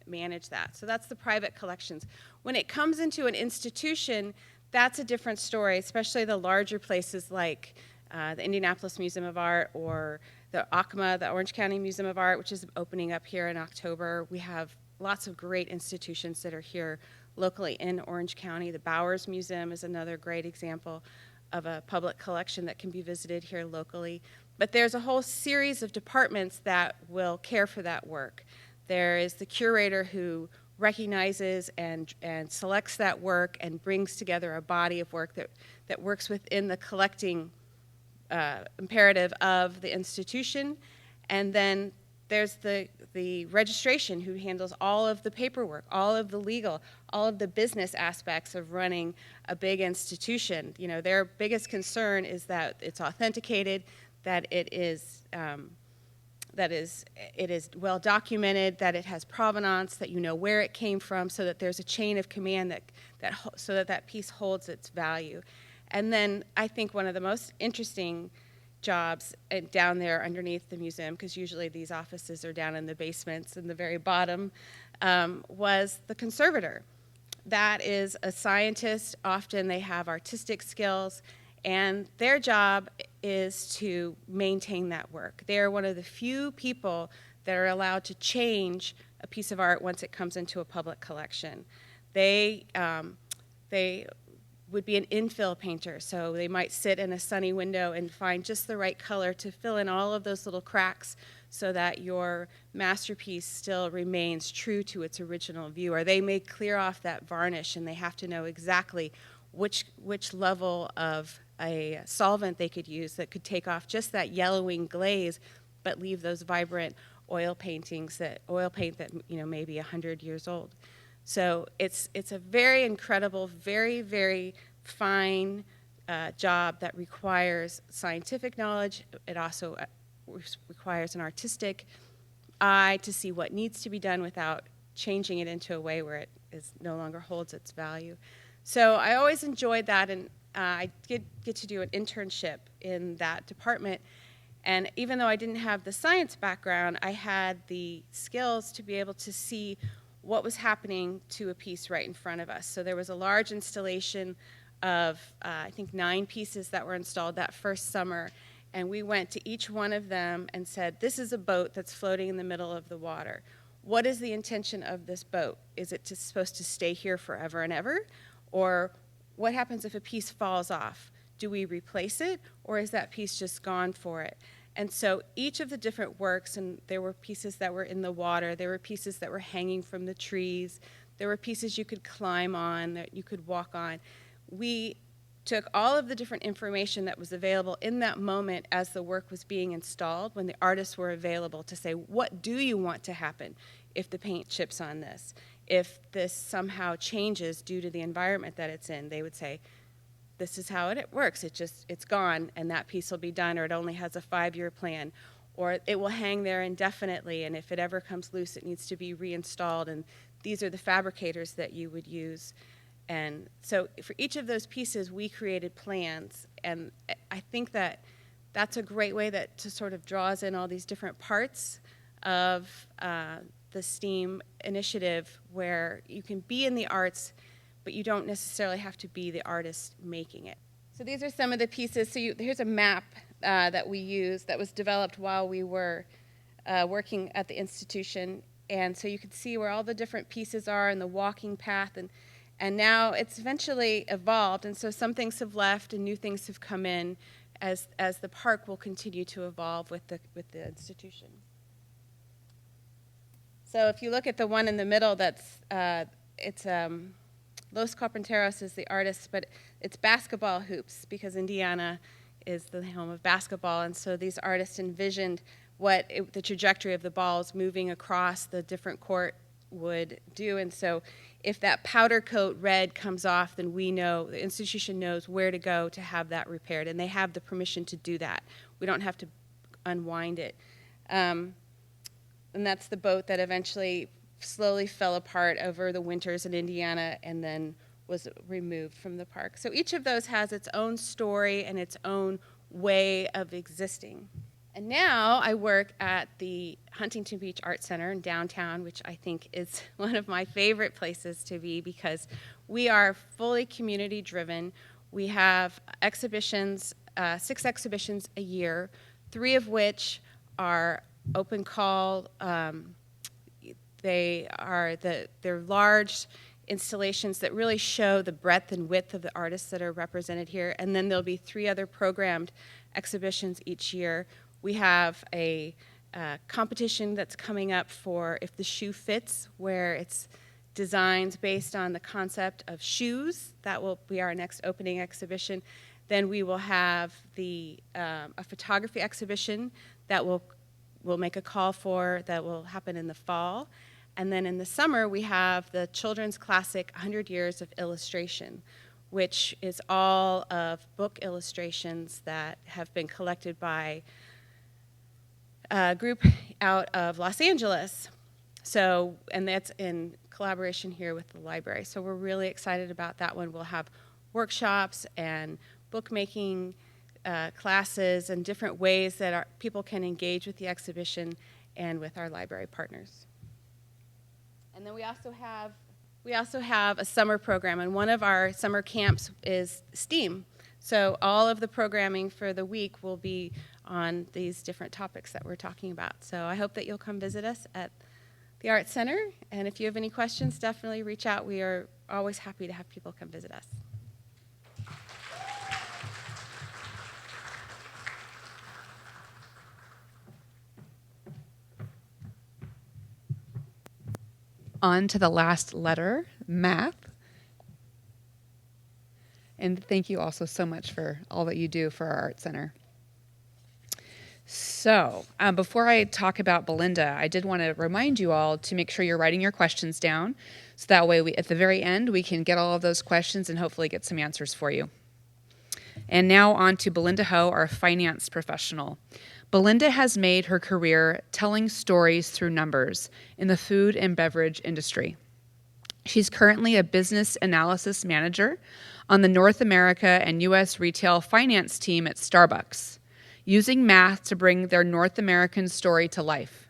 manage that. So that's the private collections. When it comes into an institution, that's a different story, especially the larger places like the Indianapolis Museum of Art, or the OCMA, the Orange County Museum of Art, which is opening up here in October. We have lots of great institutions that are here locally in Orange County. The Bowers Museum is another great example of a public collection that can be visited here locally. But there's a whole series of departments that will care for that work. There is the curator who recognizes and selects that work and brings together a body of work that works within the collecting imperative of the institution. And then there's the registration, who handles all of the paperwork, all of the legal, all of the business aspects of running a big institution. Their biggest concern is that it's authenticated, that it is well documented, that it has provenance, that you know where it came from, so that there's a chain of command so that piece holds its value. And then I think one of the most interesting jobs down there underneath the museum, because usually these offices are down in the basements in the very bottom, was the conservator. That is a scientist. Often they have artistic skills, and their job is to maintain that work. They are one of the few people that are allowed to change a piece of art once it comes into a public collection. They would be an infill painter, so they might sit in a sunny window and find just the right color to fill in all of those little cracks so that your masterpiece still remains true to its original view. Or they may clear off that varnish, and they have to know exactly which level of a solvent they could use that could take off just that yellowing glaze but leave those vibrant oil paint that may be 100 years old. So it's a very incredible, very, very fine job that requires scientific knowledge. It also requires an artistic eye to see what needs to be done without changing it into a way where it no longer holds its value. So I always enjoyed that, and I did get to do an internship in that department. And even though I didn't have the science background, I had the skills to be able to see what was happening to a piece right in front of us. So there was a large installation of, I think, 9 pieces that were installed that first summer. And we went to each one of them and said, this is a boat that's floating in the middle of the water. What is the intention of this boat? Is it supposed to stay here forever and ever? Or what happens if a piece falls off? Do we replace it, or is that piece just gone for it? And so each of the different works, and there were pieces that were in the water, there were pieces that were hanging from the trees, there were pieces you could climb on, that you could walk on. We took all of the different information that was available in that moment as the work was being installed, when the artists were available to say, what do you want to happen if the paint chips on this? If this somehow changes due to the environment that it's in, they would say, this is how it works. It's gone, and that piece will be done, or it only has a 5-year plan, or it will hang there indefinitely, and if it ever comes loose, it needs to be reinstalled, and these are the fabricators that you would use. And so for each of those pieces, we created plans, and I think that that's a great way to sort of draws in all these different parts of the STEAM initiative, where you can be in the arts, but you don't necessarily have to be the artist making it. So these are some of the pieces. So here's a map that we used that was developed while we were working at the institution. And so you can see where all the different pieces are and the walking path. And now it's eventually evolved. And so some things have left and new things have come in as the park will continue to evolve with the institution. So if you look at the one in the middle, it's Los Carpinteros is the artist, but it's basketball hoops, because Indiana is the home of basketball, and so these artists envisioned what the trajectory of the balls moving across the different court would do. And so if that powder coat red comes off, then we know, the institution knows where to go to have that repaired, and they have the permission to do that. We don't have to unwind it. And that's the boat that eventually slowly fell apart over the winters in Indiana and then was removed from the park. So each of those has its own story and its own way of existing. And now I work at the Huntington Beach Art Center in downtown, which I think is one of my favorite places to be, because we are fully community driven. We have exhibitions, 6 exhibitions a year, 3 of which are open call. They're large installations that really show the breadth and width of the artists that are represented here. And then there'll be 3 other programmed exhibitions each year. We have a competition that's coming up for If the Shoe Fits, where it's designs based on the concept of shoes. That will be our next opening exhibition. Then we will have a photography exhibition that we'll make a call for, that will happen in the fall. And then in the summer, we have the children's classic 100 Years of Illustration, which is all of book illustrations that have been collected by a group out of Los Angeles. So, and that's in collaboration here with the library. So we're really excited about that one. We'll have workshops and bookmaking classes and different ways that people can engage with the exhibition and with our library partners. And then we also have a summer program, and one of our summer camps is STEAM. So all of the programming for the week will be on these different topics that we're talking about. So I hope that you'll come visit us at the Art Center, and if you have any questions, definitely reach out. We are always happy to have people come visit us. On to the last letter, math. And thank you also so much for all that you do for our Art Center. So before I talk about Belinda, I did want to remind you all to make sure you're writing your questions down. So that way, at the very end, we can get all of those questions and hopefully get some answers for you. And now on to Belinda Ho, our finance professional. Belinda has made her career telling stories through numbers in the food and beverage industry. She's currently a business analysis manager on the North America and U.S. retail finance team at Starbucks, using math to bring their North American story to life.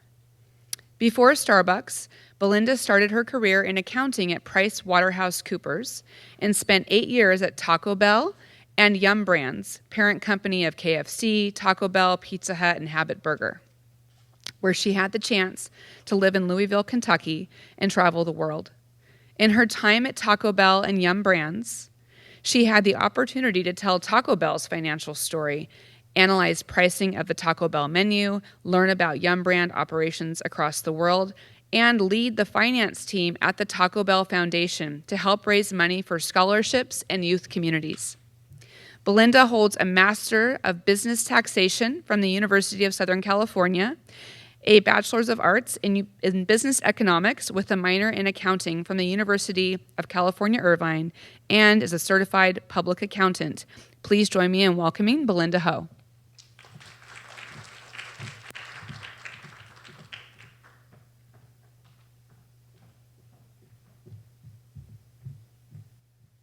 Before Starbucks, Belinda started her career in accounting at PricewaterhouseCoopers and spent 8 years at Taco Bell and Yum Brands, parent company of KFC, Taco Bell, Pizza Hut, and Habit Burger, where she had the chance to live in Louisville, Kentucky, and travel the world. In her time at Taco Bell and Yum Brands, she had the opportunity to tell Taco Bell's financial story, analyze pricing of the Taco Bell menu, learn about Yum Brand operations across the world, and lead the finance team at the Taco Bell Foundation to help raise money for scholarships and youth communities. Belinda holds a Master of Business Taxation from the University of Southern California, a Bachelor's of Arts in Business Economics with a minor in Accounting from the University of California, Irvine, and is a certified public accountant. Please join me in welcoming Belinda Ho.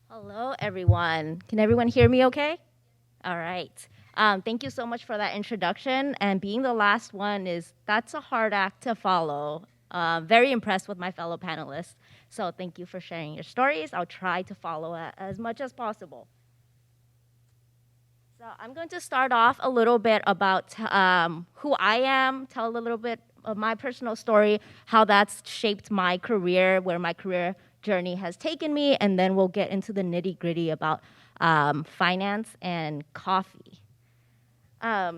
Hello, everyone. Can everyone hear me okay? All right. Thank you so much for that introduction. And being the last one that's a hard act to follow. Very impressed with my fellow panelists. So thank you for sharing your stories. I'll try to follow it as much as possible. So I'm going to start off a little bit about who I am, tell a little bit of my personal story, how that's shaped my career, where my career journey has taken me, and then we'll get into the nitty-gritty about finance and coffee.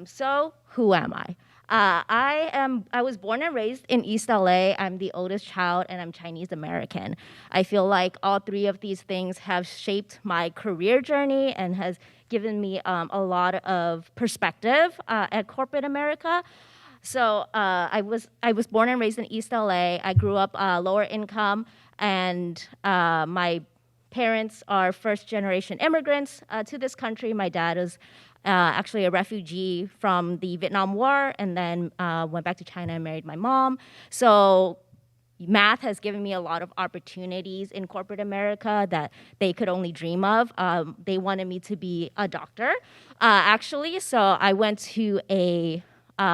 So who am I? I was born and raised in East LA. I'm the oldest child, and I'm Chinese American. I feel like all three of these things have shaped my career journey and has given me a lot of perspective at corporate America. So I was born and raised in East LA. I grew up lower income, and my parents are first-generation immigrants to this country. My dad is actually a refugee from the Vietnam War, and then went back to China and married my mom. So math has given me a lot of opportunities in corporate America that they could only dream of. They wanted me to be a doctor, actually. So I went to a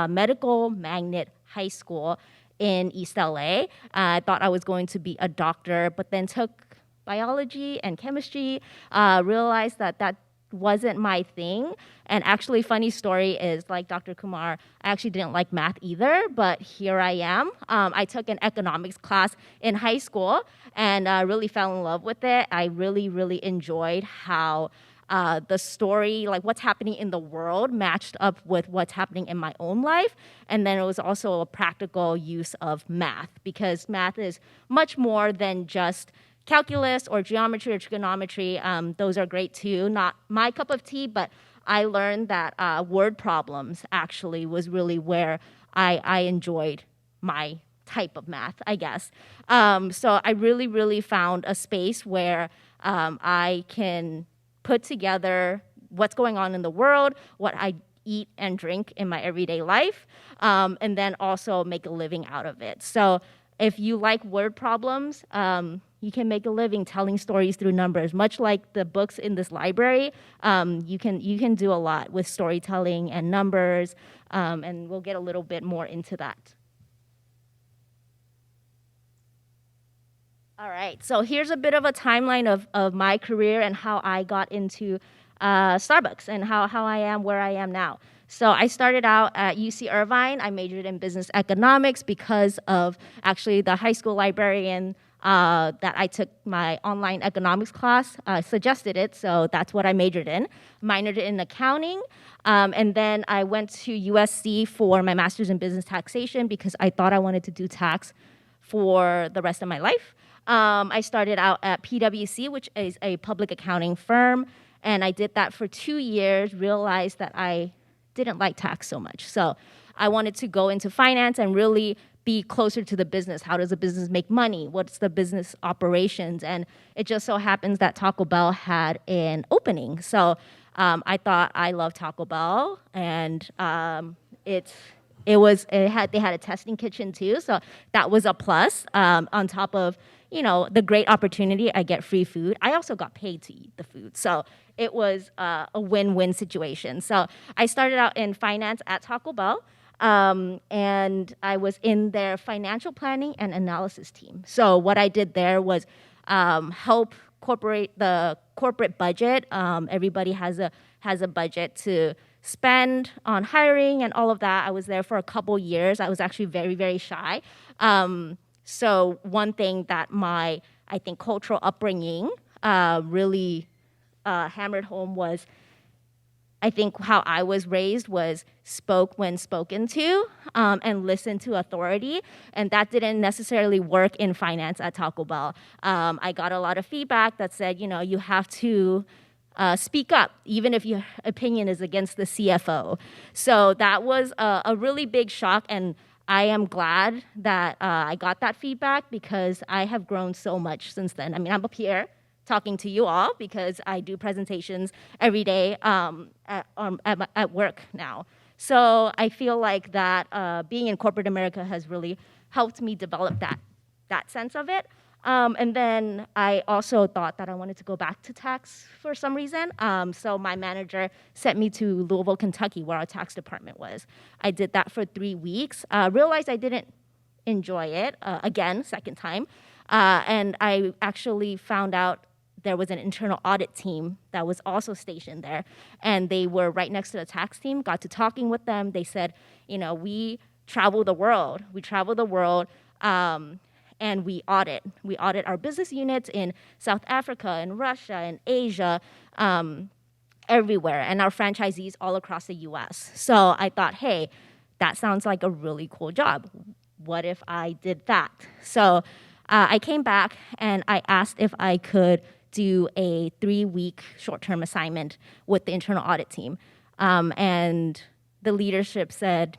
medical magnet high school in East LA. I thought I was going to be a doctor, but then took biology and chemistry, realized that wasn't my thing. And actually, funny story is, like Dr. Kumar, I actually didn't like math either, but here I am. I took an economics class in high school and really fell in love with it. I really, really enjoyed how the story, like what's happening in the world, matched up with what's happening in my own life. And then it was also a practical use of math, because math is much more than just calculus or geometry or trigonometry. Those are great too. Not my cup of tea, but I learned that word problems actually was really where I enjoyed my type of math, I guess. So I really, really found a space where I can put together what's going on in the world, what I eat and drink in my everyday life, and then also make a living out of it. So if you like word problems, you can make a living telling stories through numbers. Much like the books in this library, you can do a lot with storytelling and numbers, and we'll get a little bit more into that. All right, so here's a bit of a timeline of my career and how I got into Starbucks and how I am where I am now. So I started out at UC Irvine. I majored in business economics because of actually the high school librarian that I took my online economics class suggested it, so that's what I majored in. Minored in accounting, and then I went to USC for my master's in business taxation because I thought I wanted to do tax for the rest of my life. I started out at PwC, which is a public accounting firm, and I did that for 2 years, realized that I didn't like tax so much. So I wanted to go into finance and really be closer to the business. How does the business make money? What's the business operations? And it just so happens that Taco Bell had an opening. So I thought, I love Taco Bell, and they had a testing kitchen too, so that was a plus. On top of the great opportunity, I get free food. I also got paid to eat the food, so it was a win-win situation. So I started out in finance at Taco Bell, and I was in their financial planning and analysis team. So what I did there was help incorporate the corporate budget. Everybody has a budget to spend on hiring and all of that. I was there for a couple years. I was actually very, very shy. So one thing that my, I think, cultural upbringing really hammered home was, I think how I was raised was spoke when spoken to, and listen to authority. And that didn't necessarily work in finance at Taco Bell. I got a lot of feedback that said, you have to speak up, even if your opinion is against the CFO. So that was a really big shock, and I am glad that I got that feedback, because I have grown so much since then. I mean, I'm up here talking to you all because I do presentations every day at work now. So I feel like that being in corporate America has really helped me develop that sense of it. And then I also thought that I wanted to go back to tax for some reason. So my manager sent me to Louisville, Kentucky, where our tax department was. I did that for 3 weeks. Realized I didn't enjoy it, again, second time. And I actually found out there was an internal audit team that was also stationed there. And they were right next to the tax team, got to talking with them. They said, we travel the world. And we audit. We audit our business units in South Africa and Russia and Asia, everywhere, and our franchisees all across the US. So I thought, hey, that sounds like a really cool job. What if I did that? So I came back and I asked if I could do a 3-week short-term assignment with the internal audit team. And the leadership said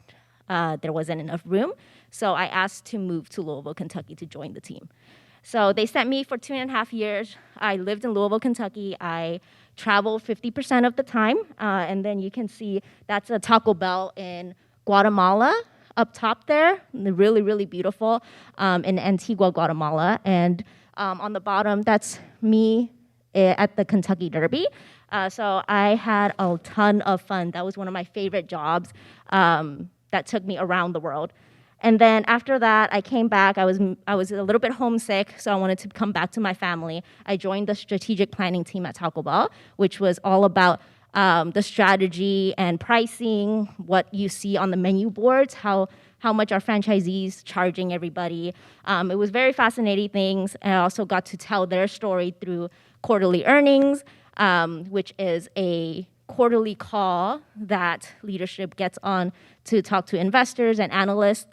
there wasn't enough room. So I asked to move to Louisville, Kentucky to join the team. So they sent me for 2.5 years. I lived in Louisville, Kentucky. I traveled 50% of the time. And then you can see that's a Taco Bell in Guatemala up top there. Really, really beautiful, in Antigua, Guatemala. And on the bottom, that's me at the Kentucky Derby. So I had a ton of fun. That was one of my favorite jobs that took me around the world. And then after that, I came back. I was a little bit homesick, so I wanted to come back to my family. I joined the strategic planning team at Taco Bell, which was all about the strategy and pricing, what you see on the menu boards, how much our franchisees charging everybody. It was very fascinating things. And I also got to tell their story through quarterly earnings, which is a quarterly call that leadership gets on to talk to investors and analysts,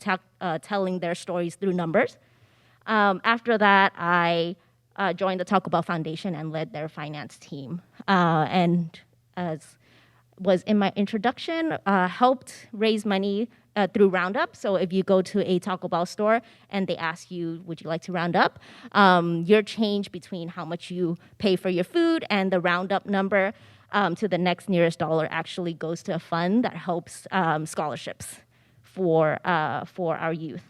telling their stories through numbers. After that, I joined the Taco Bell Foundation and led their finance team. And as was in my introduction, helped raise money through Roundup. So if you go to a Taco Bell store and they ask you, would you like to round up? Your change between how much you pay for your food and the Roundup number to the next nearest dollar actually goes to a fund that helps scholarships for our youth.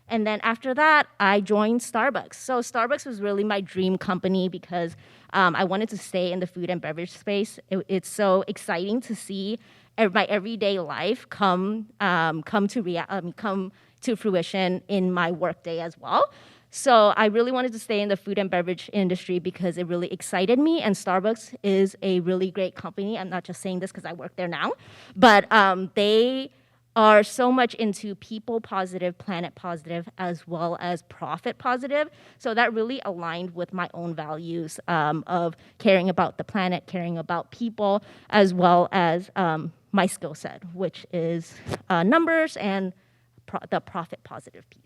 And then after that, I joined Starbucks. So Starbucks was really my dream company because I wanted to stay in the food and beverage space. It's so exciting to see my everyday life come to fruition in my workday as well. So I really wanted to stay in the food and beverage industry because it really excited me, and Starbucks is a really great company. I'm not just saying this because I work there now, but they are so much into people positive, planet positive, as well as profit positive. So that really aligned with my own values of caring about the planet, caring about people, as well as my skill set, which is numbers and the profit positive piece.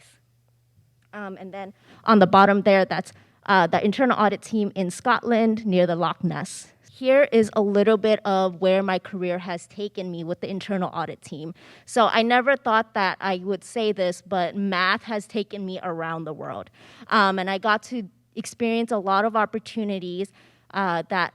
And then on the bottom there, that's the internal audit team in Scotland near the Loch Ness. here is a little bit of where my career has taken me with the internal audit team. So I never thought that I would say this, but math has taken me around the world. And I got to experience a lot of opportunities that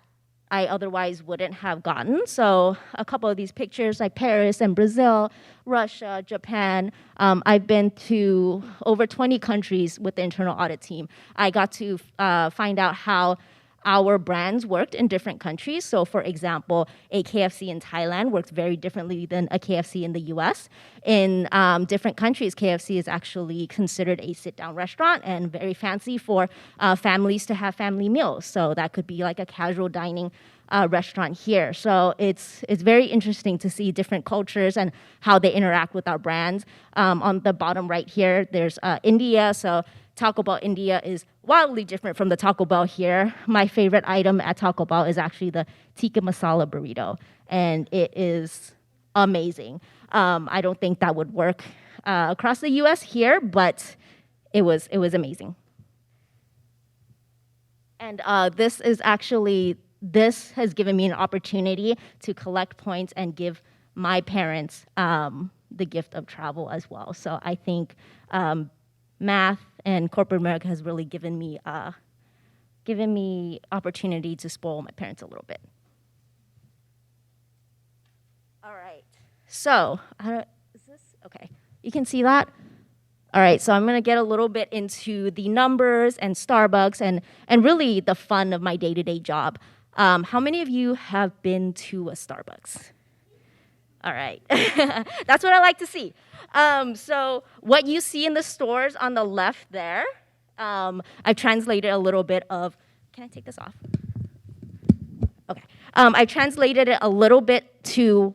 I otherwise wouldn't have gotten. So a couple of these pictures, like Paris and Brazil, Russia, Japan. I've been to over 20 countries with the internal audit team. I got to find out how our brands worked in different countries. So for example, a KFC in Thailand works very differently than a KFC in the US. In different countries, KFC is actually considered a sit-down restaurant and very fancy for families to have family meals. So that could be like a casual dining restaurant here. So it's very interesting to see different cultures and how they interact with our brands. On the bottom right here, there's India. So Taco Bell India is wildly different from the Taco Bell here. My favorite item at Taco Bell is actually the tikka masala burrito, and it is amazing. I don't think that would work across the U.S. here, but it was amazing. And this has given me an opportunity to collect points and give my parents the gift of travel as well. So I think math and corporate America has really given me opportunity to spoil my parents a little bit. All right. So is this okay? You can see that. All right. So I'm going to get a little bit into the numbers and Starbucks and really the fun of my day-to-day job. How many of you have been to a Starbucks? All right. That's what I like to see. So what you see in the stores on the left there, I've translated a little bit of, can I take this off? Okay. I translated it a little bit to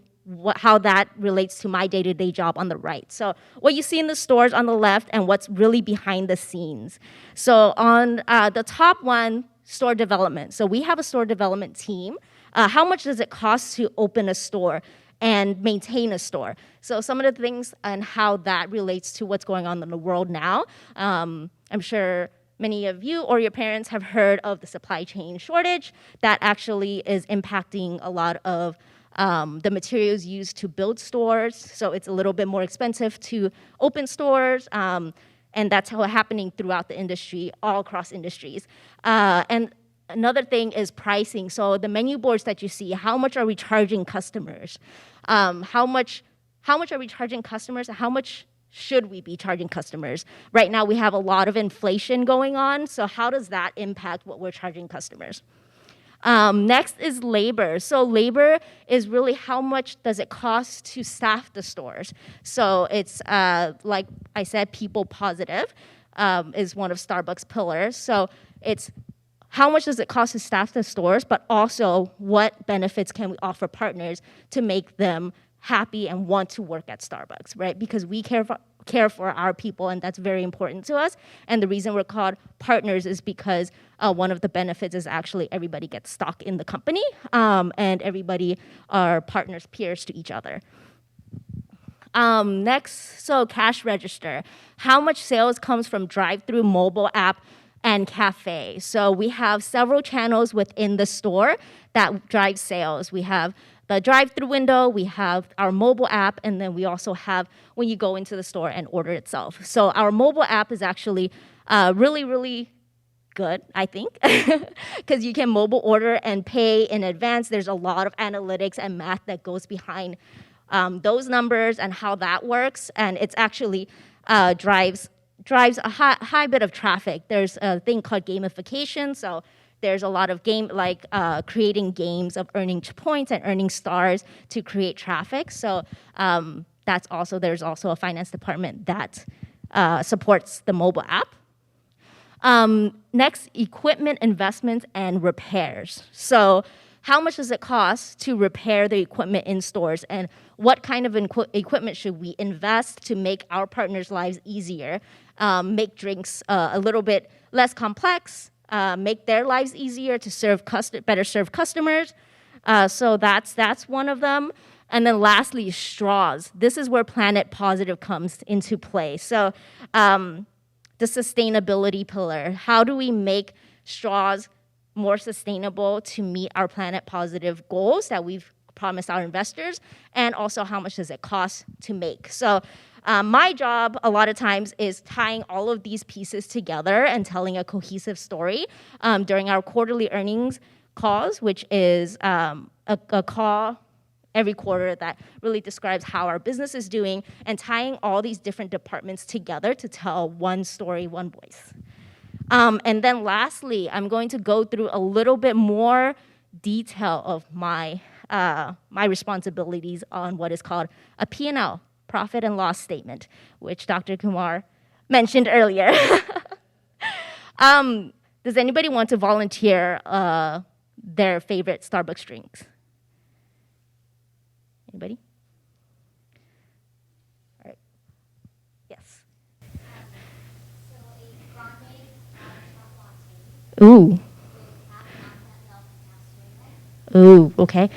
how that relates to my day-to-day job on the right. So what you see in the stores on the left and what's really behind the scenes. So on the top one, store development. So we have a store development team. How much does it cost to open a store and maintain a store? So some of the things and how that relates to what's going on in the world now. I'm sure many of you or your parents have heard of the supply chain shortage that actually is impacting a lot of the materials used to build stores. So it's a little bit more expensive to open stores. And that's how it's happening throughout the industry, all across industries. And another thing is pricing. So the menu boards that you see, how much are we charging customers? How much are we charging customers? And how much should we be charging customers? Right now we have a lot of inflation going on. So how does that impact what we're charging customers? Next is labor. So labor is really how much does it cost to staff the stores. So it's like I said, people positive is one of Starbucks' pillars. So it's how much does it cost to staff the stores, but also what benefits can we offer partners to make them happy and want to work at Starbucks, right? Because we care for our people, and that's very important to us. And the reason we're called partners is because one of the benefits is actually everybody gets stock in the company, and everybody are partners, peers to each other. Next, so cash register. How much sales comes from drive-through, mobile app, and cafe? So we have several channels within the store that drive sales. We have the drive-through window, we have our mobile app, and then we also have when you go into the store and order itself. So our mobile app is actually really, really good, I think, because you can mobile order and pay in advance. There's a lot of analytics and math that goes behind those numbers and how that works, and it's actually drives a high bit of traffic. There's a thing called gamification, so there's a lot of creating games of earning points and earning stars to create traffic. So there's also a finance department that supports the mobile app. Next, equipment investments and repairs. So how much does it cost to repair the equipment in stores, and what kind of equipment should we invest to make our partners' lives easier, make drinks a little bit less complex, make their lives easier to better serve customers. So that's one of them. And then lastly, straws. This is where Planet Positive comes into play. So the sustainability pillar. How do we make straws more sustainable to meet our planet positive goals that we've promised our investors, and also how much does it cost to make. So my job a lot of times is tying all of these pieces together and telling a cohesive story during our quarterly earnings calls, which is a call every quarter that really describes how our business is doing, and tying all these different departments together to tell one story, one voice. And then lastly, I'm going to go through a little bit more detail of my responsibilities on what is called a P&L, profit and loss statement, which Dr. Kumar mentioned earlier. Does anybody want to volunteer their favorite Starbucks drinks? Anybody? All right. Yes. Ooh. Ooh, okay.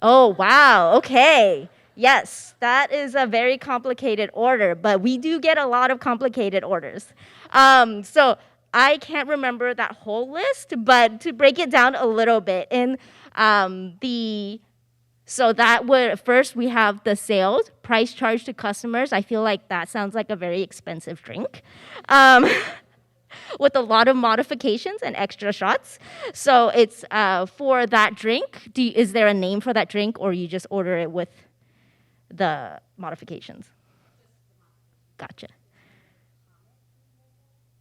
Oh, wow, okay. Yes, that is a very complicated order, but we do get a lot of complicated orders. So I can't remember that whole list, but to break it down a little bit, so that would, first we have the sales, price charged to customers. I feel like that sounds like a very expensive drink. With a lot of modifications and extra shots. So it's for that drink. Is there a name for that drink, or you just order it with the modifications? Gotcha.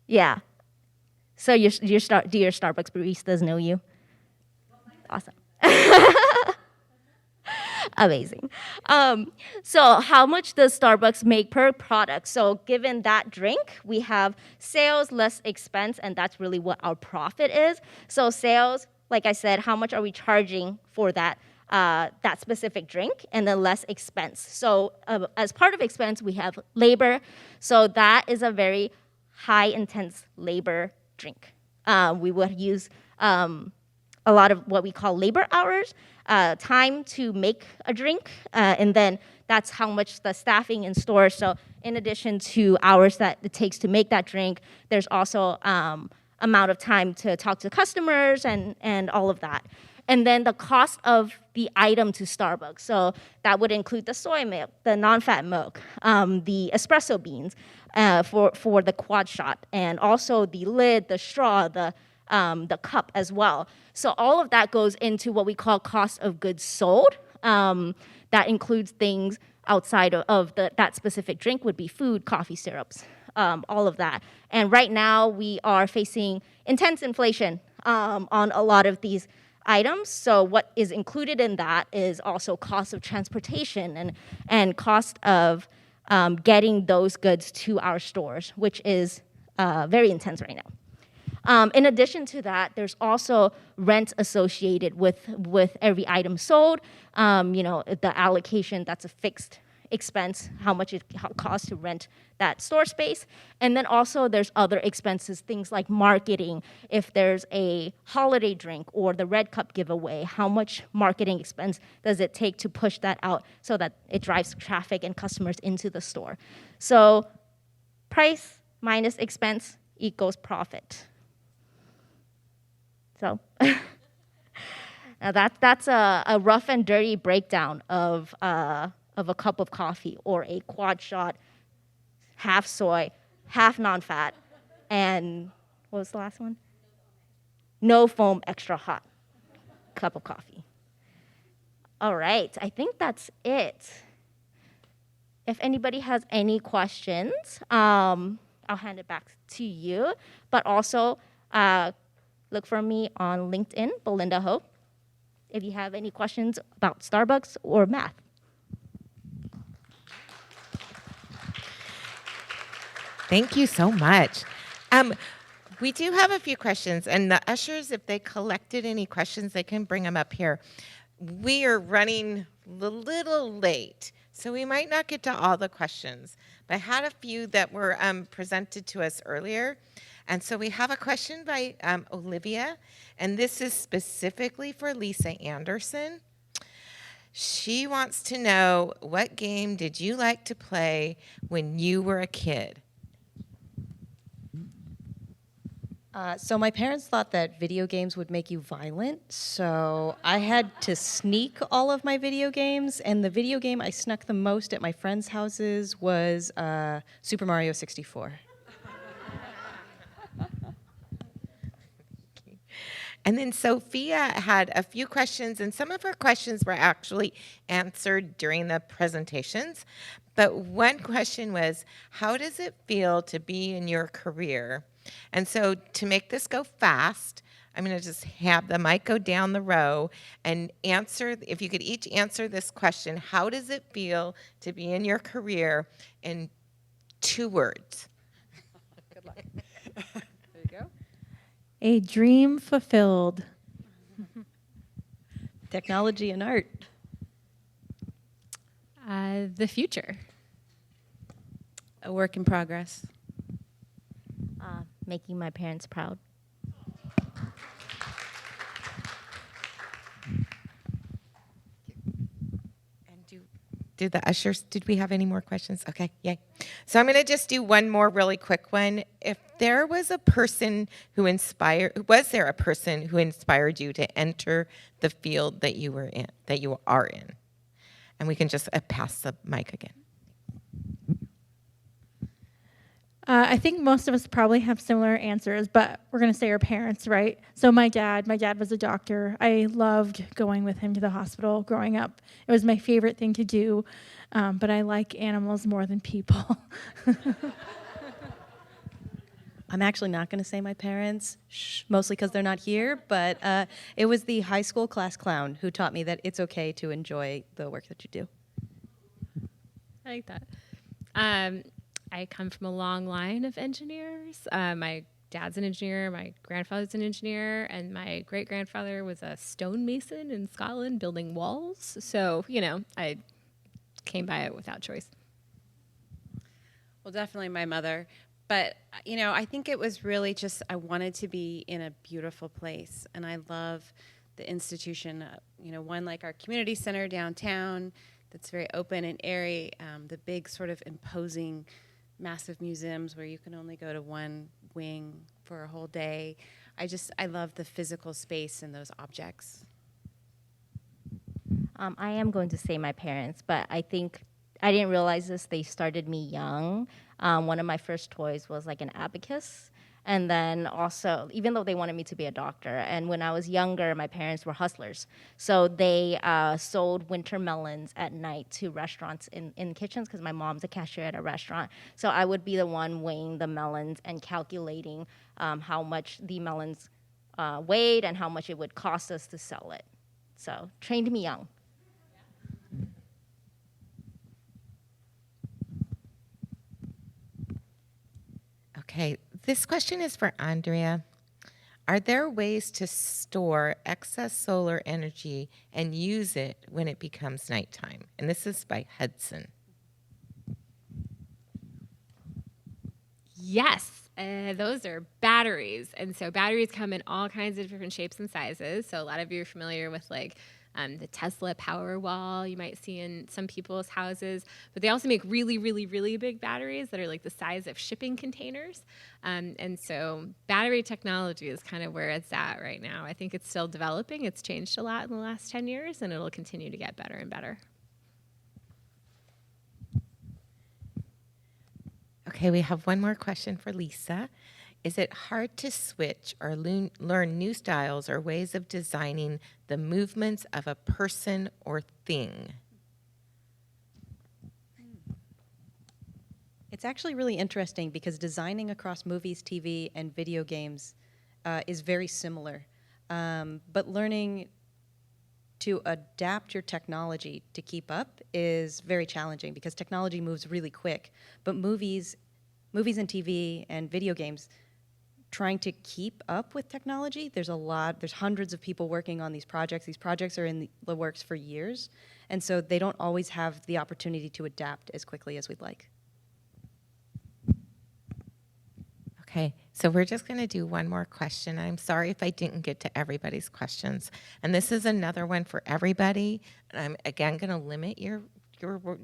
Yeah. So do your Starbucks baristas know you? Awesome. Amazing. So how much does Starbucks make per product? So given that drink, we have sales less expense, and that's really what our profit is. So sales, like I said, how much are we charging for that specific drink, and then less expense. So as part of expense, we have labor. So that is a very high intense labor drink. We would use a lot of what we call labor hours, time to make a drink, and then that's how much the staffing in stores. So in addition to hours that it takes to make that drink, there's also amount of time to talk to customers and all of that. And then the cost of the item to Starbucks. So that would include the soy milk, the non-fat milk, the espresso beans for the quad shot, and also the lid, the straw, the cup as well. So all of that goes into what we call cost of goods sold. That includes things outside of that specific drink, would be food, coffee, syrups, all of that. And right now we are facing intense inflation on a lot of these items. So what is included in that is also cost of transportation and cost of getting those goods to our stores, which is very intense right now. In addition to that, there's also rent associated with every item sold. The allocation, that's a fixed expense, how much it costs to rent that store space. And then also there's other expenses, things like marketing. If there's a holiday drink or the red cup giveaway, how much marketing expense does it take to push that out so that it drives traffic and customers into the store? So price minus expense equals profit. So now that's a rough and dirty breakdown of a cup of coffee or a quad shot, half soy, half non-fat, and what was the last one? No foam, extra hot cup of coffee. All right, I think that's it. If anybody has any questions, I'll hand it back to you. But also, look for me on LinkedIn, Belinda Ho, if you have any questions about Starbucks or math. Thank you so much. We do have a few questions, and the ushers, if they collected any questions, they can bring them up here. We are running a little late, so we might not get to all the questions, but I had a few that were presented to us earlier. And so we have a question by Olivia, and this is specifically for Lisa Anderson. She wants to know, what game did you like to play when you were a kid? So my parents thought that video games would make you violent, so I had to sneak all of my video games, and the video game I snuck the most at my friends' houses was Super Mario 64. And then Sophia had a few questions, and some of her questions were actually answered during the presentations. But one question was, how does it feel to be in your career? And so to make this go fast, I'm going to just have the mic go down the row and answer, if you could each answer this question, how does it feel to be in your career in 2 words? Good luck. There you go. A dream fulfilled. Technology and art. The future. A work in progress. Making my parents proud. And do the ushers, did we have any more questions? Okay, yay. So I'm going to just do one more really quick one. If there was a person who was there a person who inspired you to enter the field that you are in? And we can just pass the mic again. I think most of us probably have similar answers, but we're going to say our parents, right? So my dad was a doctor. I loved going with him to the hospital growing up. It was my favorite thing to do, but I like animals more than people. I'm actually not going to say my parents, mostly because they're not here, but it was the high school class clown who taught me that it's okay to enjoy the work that you do. I like that. I come from a long line of engineers. My dad's an engineer, my grandfather's an engineer, and my great-grandfather was a stonemason in Scotland building walls. So, I came by it without choice. Well, definitely my mother. But, I think it was really just I wanted to be in a beautiful place. And I love the institution, one like our community center downtown that's very open and airy, the big sort of imposing massive museums where you can only go to one wing for a whole day. I love the physical space in those objects. I am going to say my parents, but I think I didn't realize this. They started me young. One of my first toys was like an abacus. And then also, even though they wanted me to be a doctor, and when I was younger, my parents were hustlers. So they sold winter melons at night to restaurants in kitchens because my mom's a cashier at a restaurant. So I would be the one weighing the melons and calculating how much the melons weighed and how much it would cost us to sell it. So trained me young. Okay, this question is for Andrea. Are there ways to store excess solar energy and use it when it becomes nighttime? And this is by Hudson. Yes, those are batteries. And so batteries come in all kinds of different shapes and sizes. So a lot of you are familiar with the Tesla Powerwall you might see in some people's houses. But they also make really, really, really big batteries that are like the size of shipping containers. And so battery technology is kind of where it's at right now. I think it's still developing. It's changed a lot in the last 10 years, and it'll continue to get better and better. Okay, we have one more question for Lisa. Is it hard to switch or learn new styles or ways of designing the movements of a person or thing? It's actually really interesting because designing across movies, TV, and video games is very similar. But learning to adapt your technology to keep up is very challenging because technology moves really quick. But movies and TV and video games, trying to keep up with technology, there's hundreds of people working on these projects. These projects are in the works for years, and so they don't always have the opportunity to adapt as quickly as we'd like. Okay, so we're just going to do one more question. I'm sorry if I didn't get to everybody's questions. And this is another one for everybody. And I'm, again, going to limit your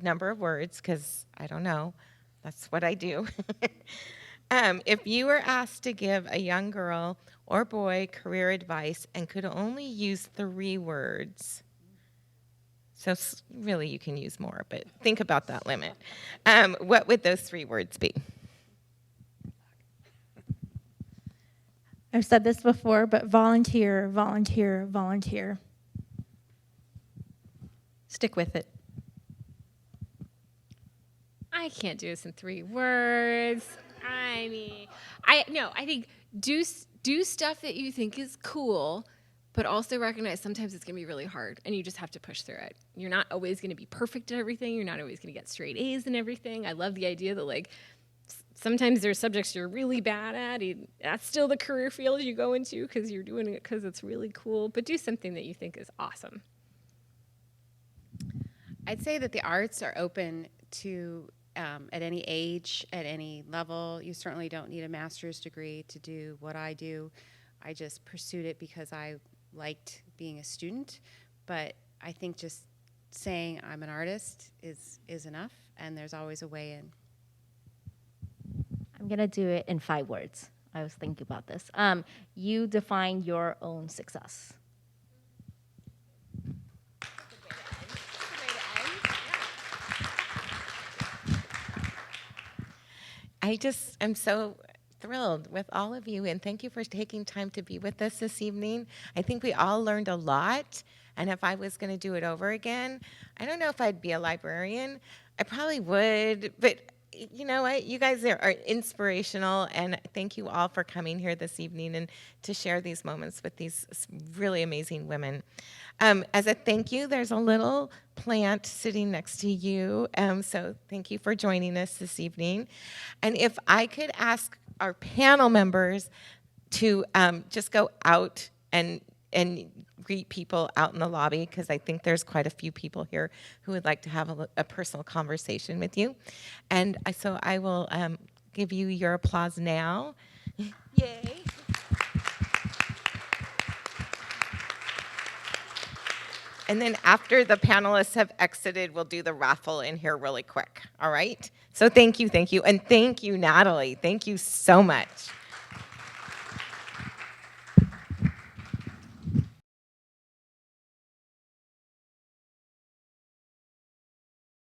number of words because I don't know. That's what I do. If you were asked to give a young girl or boy career advice and could only use 3 words, so really you can use more, but think about that limit. What would those 3 words be? I've said this before, but volunteer, volunteer, volunteer. Stick with it. I can't do this in 3 words. I mean, I think do stuff that you think is cool, but also recognize sometimes it's going to be really hard, and you just have to push through it. You're not always going to be perfect at everything. You're not always going to get straight A's in everything. I love the idea that, like, sometimes there's subjects you're really bad at. That's still the career field you go into because you're doing it because it's really cool, but do something that you think is awesome. I'd say that the arts are open to at any age, at any level. You certainly don't need a master's degree to do what I do. I just pursued it because I liked being a student, but I think just saying I'm an artist is enough, and there's always a way in. I'm going to do it in 5 words. I was thinking about this. You define your own success. I just am so thrilled with all of you, and thank you for taking time to be with us this evening. I think we all learned a lot, and if I was going to do it over again, I don't know if I'd be a librarian. I probably would, but you know what? You guys are inspirational, and thank you all for coming here this evening and to share these moments with these really amazing women. As a thank you, there's a little plant sitting next to you, so thank you for joining us this evening. And if I could ask our panel members to just go out and greet people out in the lobby, because I think there's quite a few people here who would like to have a personal conversation with you. And so I will give you your applause now. Yay. And then after the panelists have exited, we'll do the raffle in here really quick, all right? So thank you, and thank you, Natalie. Thank you so much.